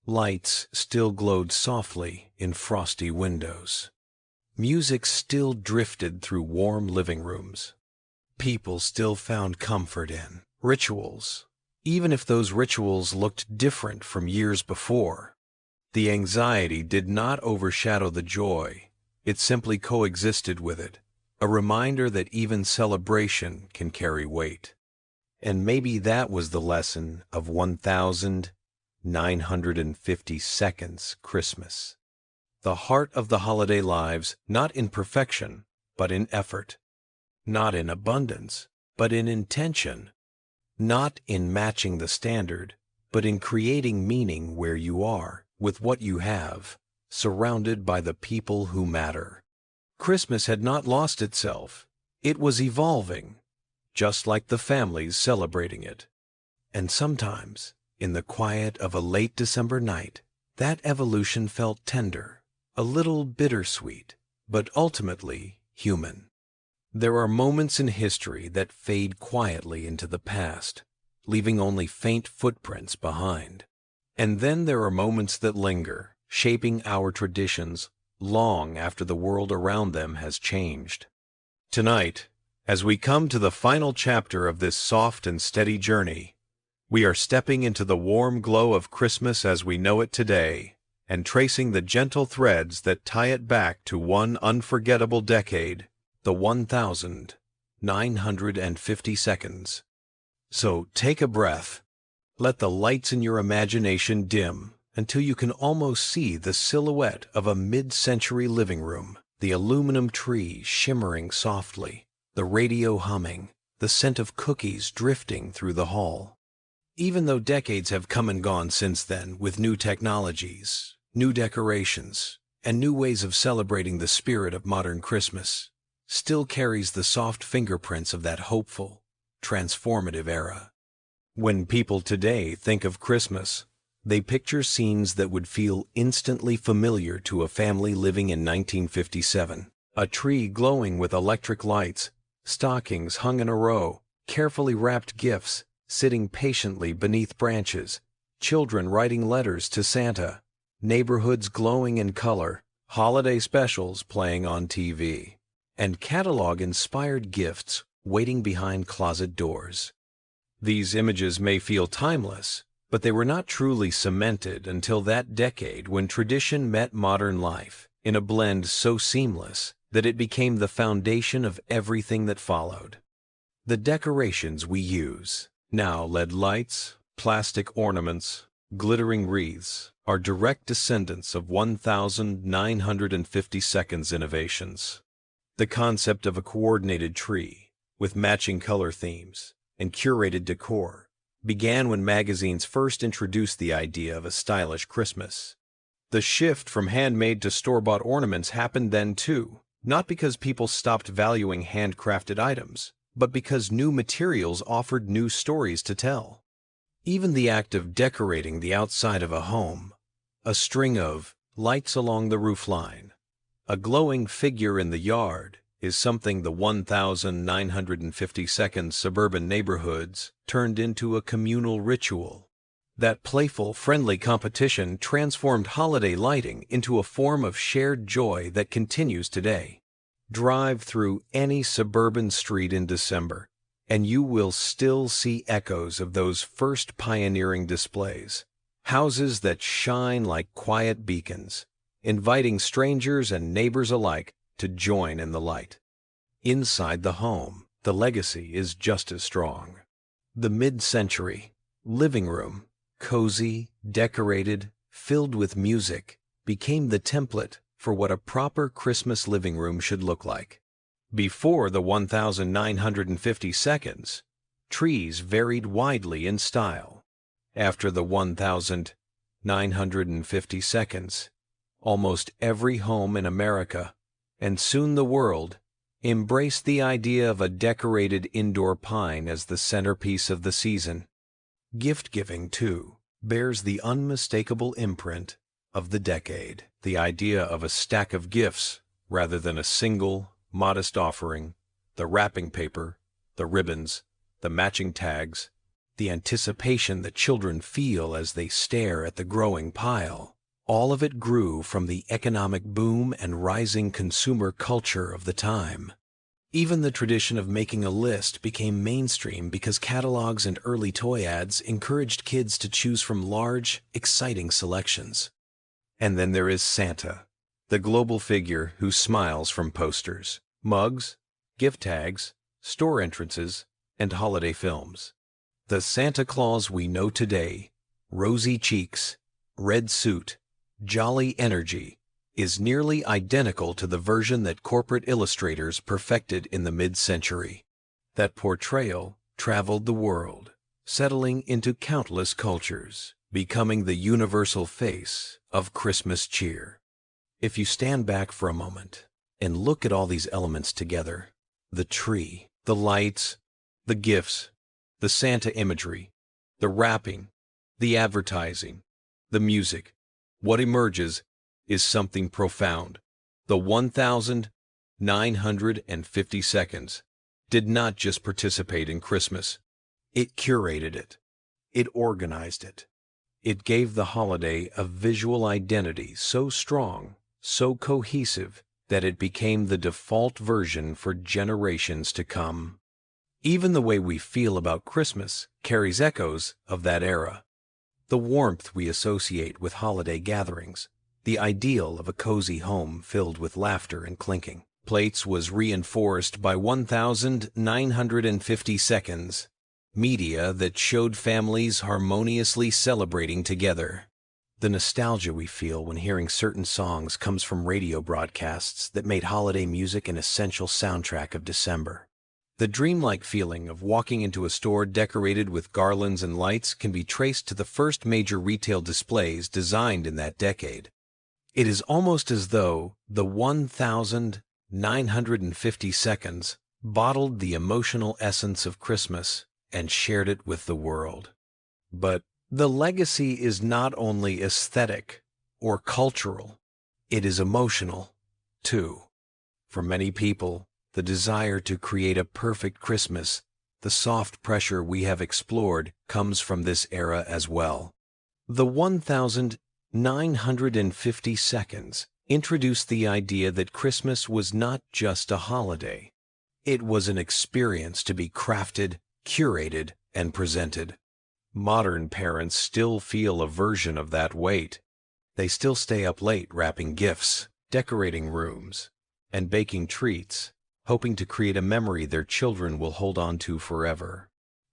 S1: Lights still glowed softly in frosty windows. Music still drifted through warm living rooms. People still found comfort in rituals, even if those rituals looked different from years before. The anxiety did not overshadow the joy, it simply coexisted with it, a reminder that even celebration can carry weight. And maybe that was the lesson of 1950 Christmas. The heart of the holiday lives not in perfection, but in effort. Not in abundance, but in intention. Not in matching the standard, but in creating meaning where you are, with what you have, surrounded by the people who matter. Christmas had not lost itself. It was evolving, just like the families celebrating it. And sometimes, in the quiet of a late December night, that evolution felt tender, a little bittersweet, but ultimately human. There are moments in history that fade quietly into the past, leaving only faint footprints behind. And then there are moments that linger, shaping our traditions long after the world around them has changed. Tonight, as we come to the final chapter of this soft and steady journey, we are stepping into the warm glow of Christmas as we know it today, and tracing the gentle threads that tie it back to one unforgettable decade, the 1950 seconds. So take a breath. Let the lights in your imagination dim until you can almost see the silhouette of a mid-century living room, the aluminum tree shimmering softly, the radio humming, the scent of cookies drifting through the hall. Even though decades have come and gone since then with new technologies, new decorations, and new ways of celebrating the spirit of modern Christmas, still carries the soft fingerprints of that hopeful, transformative era. When people today think of Christmas, they picture scenes that would feel instantly familiar to a family living in 1957. A tree glowing with electric lights, stockings hung in a row, carefully wrapped gifts sitting patiently beneath branches, children writing letters to Santa, neighborhoods glowing in color, holiday specials playing on TV, and catalog-inspired gifts waiting behind closet doors. These images may feel timeless, but they were not truly cemented until that decade when tradition met modern life in a blend so seamless that it became the foundation of everything that followed. The decorations we use, now LED lights, plastic ornaments, glittering wreaths, are direct descendants of 1950 innovations. The concept of a coordinated tree, with matching color themes and curated decor, began when magazines first introduced the idea of a stylish Christmas. The shift from handmade to store-bought ornaments happened then too, not because people stopped valuing handcrafted items, but because new materials offered new stories to tell. Even the act of decorating the outside of a home, a string of lights along the roofline, a glowing figure in the yard, is something the 1950 suburban neighborhoods turned into a communal ritual. That playful, friendly competition transformed holiday lighting into a form of shared joy that continues today. Drive through any suburban street in December, and you will still see echoes of those first pioneering displays. Houses that shine like quiet beacons, inviting strangers and neighbors alike to join in the light. Inside the home, the legacy is just as strong. The mid-century living room, cozy, decorated, filled with music, became the template for what a proper Christmas living room should look like. Before the 1950 seconds, trees varied widely in style. After the 1950 seconds, almost every home in America, and soon the world, embraced the idea of a decorated indoor pine as the centerpiece of the season. Gift-giving, too, bears the unmistakable imprint of the decade. The idea of a stack of gifts rather than a single, modest offering, the wrapping paper, the ribbons, the matching tags, the anticipation that children feel as they stare at the growing pile. All of it grew from the economic boom and rising consumer culture of the time. Even the tradition of making a list became mainstream because catalogs and early toy ads encouraged kids to choose from large, exciting selections. And then there is Santa, the global figure who smiles from posters, mugs, gift tags, store entrances, and holiday films. The Santa Claus we know today, rosy cheeks, red suit, jolly energy, is nearly identical to the version that corporate illustrators perfected in the mid-century. That portrayal traveled the world, settling into countless cultures, becoming the universal face of Christmas cheer. If you stand back for a moment and look at all these elements together, the tree, the lights, the gifts, the Santa imagery, the wrapping, the advertising, the music, what emerges is something profound. The 1,950 seconds did not just participate in Christmas. It curated it. It organized it. It gave the holiday a visual identity so strong, so cohesive, that it became the default version for generations to come. Even the way we feel about Christmas carries echoes of that era. The warmth we associate with holiday gatherings, the ideal of a cozy home filled with laughter and clinking plates, was reinforced by 1,950 seconds, media that showed families harmoniously celebrating together. The nostalgia we feel when hearing certain songs comes from radio broadcasts that made holiday music an essential soundtrack of December. The dreamlike feeling of walking into a store decorated with garlands and lights can be traced to the first major retail displays designed in that decade. It is almost as though the 1,950 seconds bottled the emotional essence of Christmas and shared it with the world. But the legacy is not only aesthetic or cultural, it is emotional, too. For many people, the desire to create a perfect Christmas, the soft pressure we have explored, comes from this era as well. The 1,950 seconds introduced the idea that Christmas was not just a holiday. It was an experience to be crafted, curated, and presented. Modern parents still feel a version of that weight. They still stay up late wrapping gifts, decorating rooms, and baking treats, hoping to create a memory their children will hold on to forever.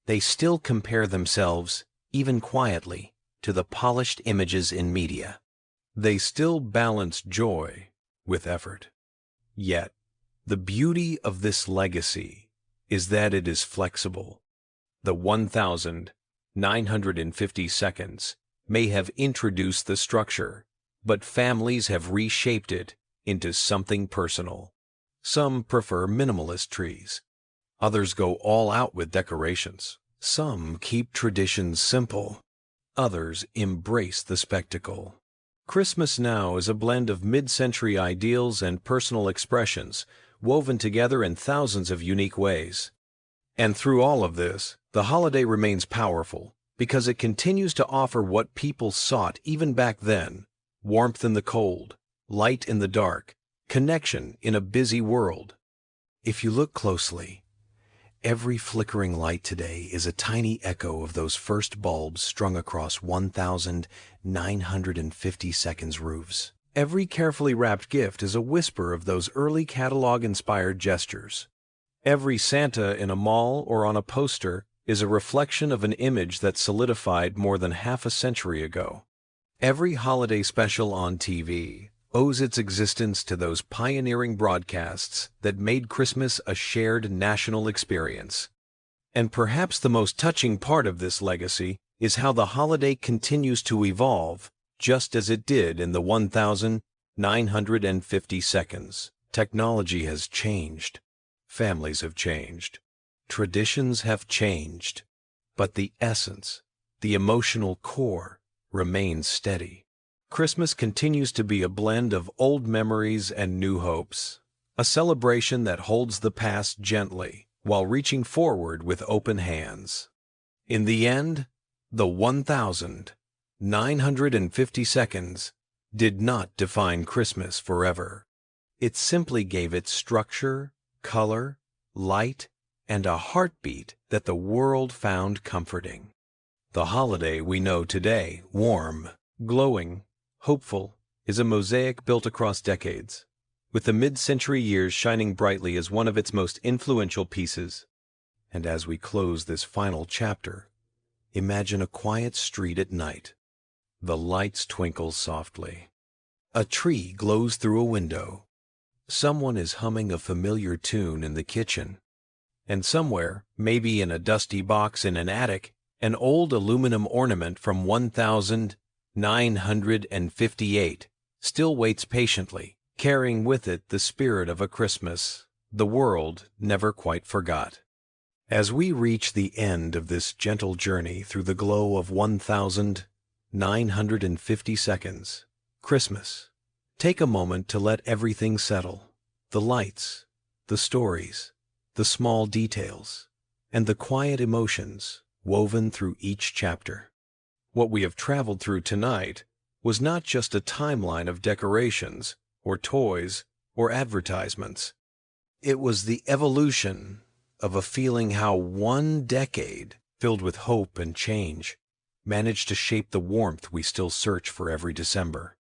S1: They still compare themselves, even quietly, to the polished images in media. They still balance joy with effort. Yet, the beauty of this legacy is that it is flexible. The 1,950 seconds may have introduced the structure, but families have reshaped it into something personal. Some prefer minimalist trees. Others go all out with decorations. Some keep traditions simple. Others embrace the spectacle. Christmas now is a blend of mid-century ideals and personal expressions, woven together in thousands of unique ways. And through all of this, the holiday remains powerful because it continues to offer what people sought even back then: warmth in the cold, light in the dark, connection in a busy world. If you look closely, every flickering light today is a tiny echo of those first bulbs strung across 1,950 seconds roofs. Every carefully wrapped gift is a whisper of those early catalog-inspired gestures. Every Santa in a mall or on a poster is a reflection of an image that solidified more than half a century ago. Every holiday special on TV owes its existence to those pioneering broadcasts that made Christmas a shared national experience. And perhaps the most touching part of this legacy is how the holiday continues to evolve, just as it did in the 1,950 seconds. Technology has changed. Families have changed. Traditions have changed. But the essence, the emotional core, remains steady. Christmas continues to be a blend of old memories and new hopes, a celebration that holds the past gently while reaching forward with open hands. In the end, the 1,950 seconds did not define Christmas forever. It simply gave it structure, color, light, and a heartbeat that the world found comforting. The holiday we know today, warm, glowing, hopeful, is a mosaic built across decades, with the mid-century years shining brightly as one of its most influential pieces. And as we close this final chapter, imagine a quiet street at night. The lights twinkle softly. A tree glows through a window. Someone is humming a familiar tune in the kitchen. And somewhere, maybe in a dusty box in an attic, an old aluminum ornament from 1958 still waits patiently, carrying with it the spirit of a Christmas the world never quite forgot. As we reach the end of this gentle journey through the glow of 1,950 seconds, Christmas, take a moment to let everything settle. The lights, the stories, the small details, and the quiet emotions woven through each chapter. What we have traveled through tonight was not just a timeline of decorations, or toys, or advertisements. It was the evolution of a feeling how one decade, filled with hope and change, managed to shape the warmth we still search for every December.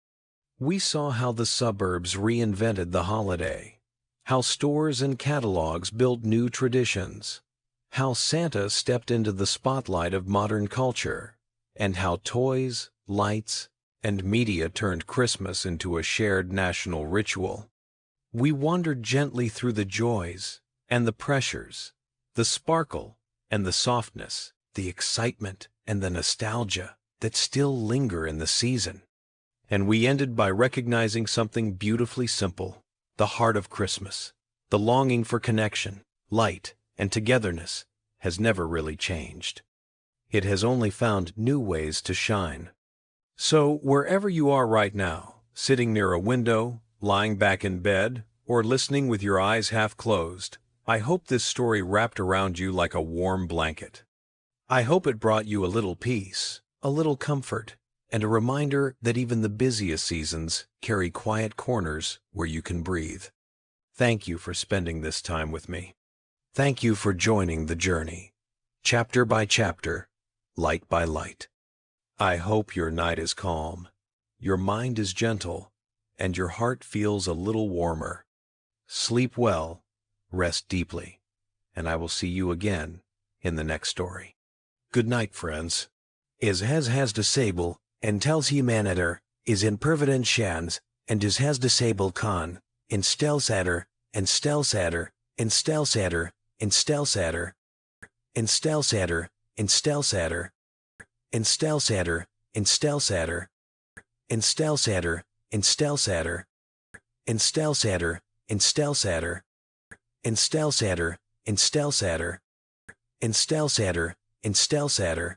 S1: We saw how the suburbs reinvented the holiday, how stores and catalogs built new traditions, how Santa stepped into the spotlight of modern culture, and how toys, lights, and media turned Christmas into a shared national ritual. We wandered gently through the joys and the pressures, the sparkle and the softness, the excitement and the nostalgia that still linger in the season. And we ended by recognizing something beautifully simple: the heart of Christmas, the longing for connection, light, and togetherness, has never really changed. It has only found new ways to shine. So, wherever you are right now, sitting near a window, lying back in bed, or listening with your eyes half closed, I hope this story wrapped around you like a warm blanket. I hope it brought you a little peace, a little comfort, and a reminder that even the busiest seasons carry quiet corners where you can breathe. Thank you for spending this time with me. Thank you for joining the journey, chapter by chapter, light by light. I hope your night is calm, your mind is gentle, and your heart feels a little warmer. Sleep well, rest deeply, and I will see you again in the next story. Good night, friends. Is has disable and tells he manager is in pervident shans and is has disable con in stelsatter and stelsatter in stelsatter in stelsatter in stelsatter in stelsatter in stelsatter in stelsatter in stelsatter in stelsatter in stelsatter in stelsatter in stelsatter in stelsatter in stelsatter in stelsatter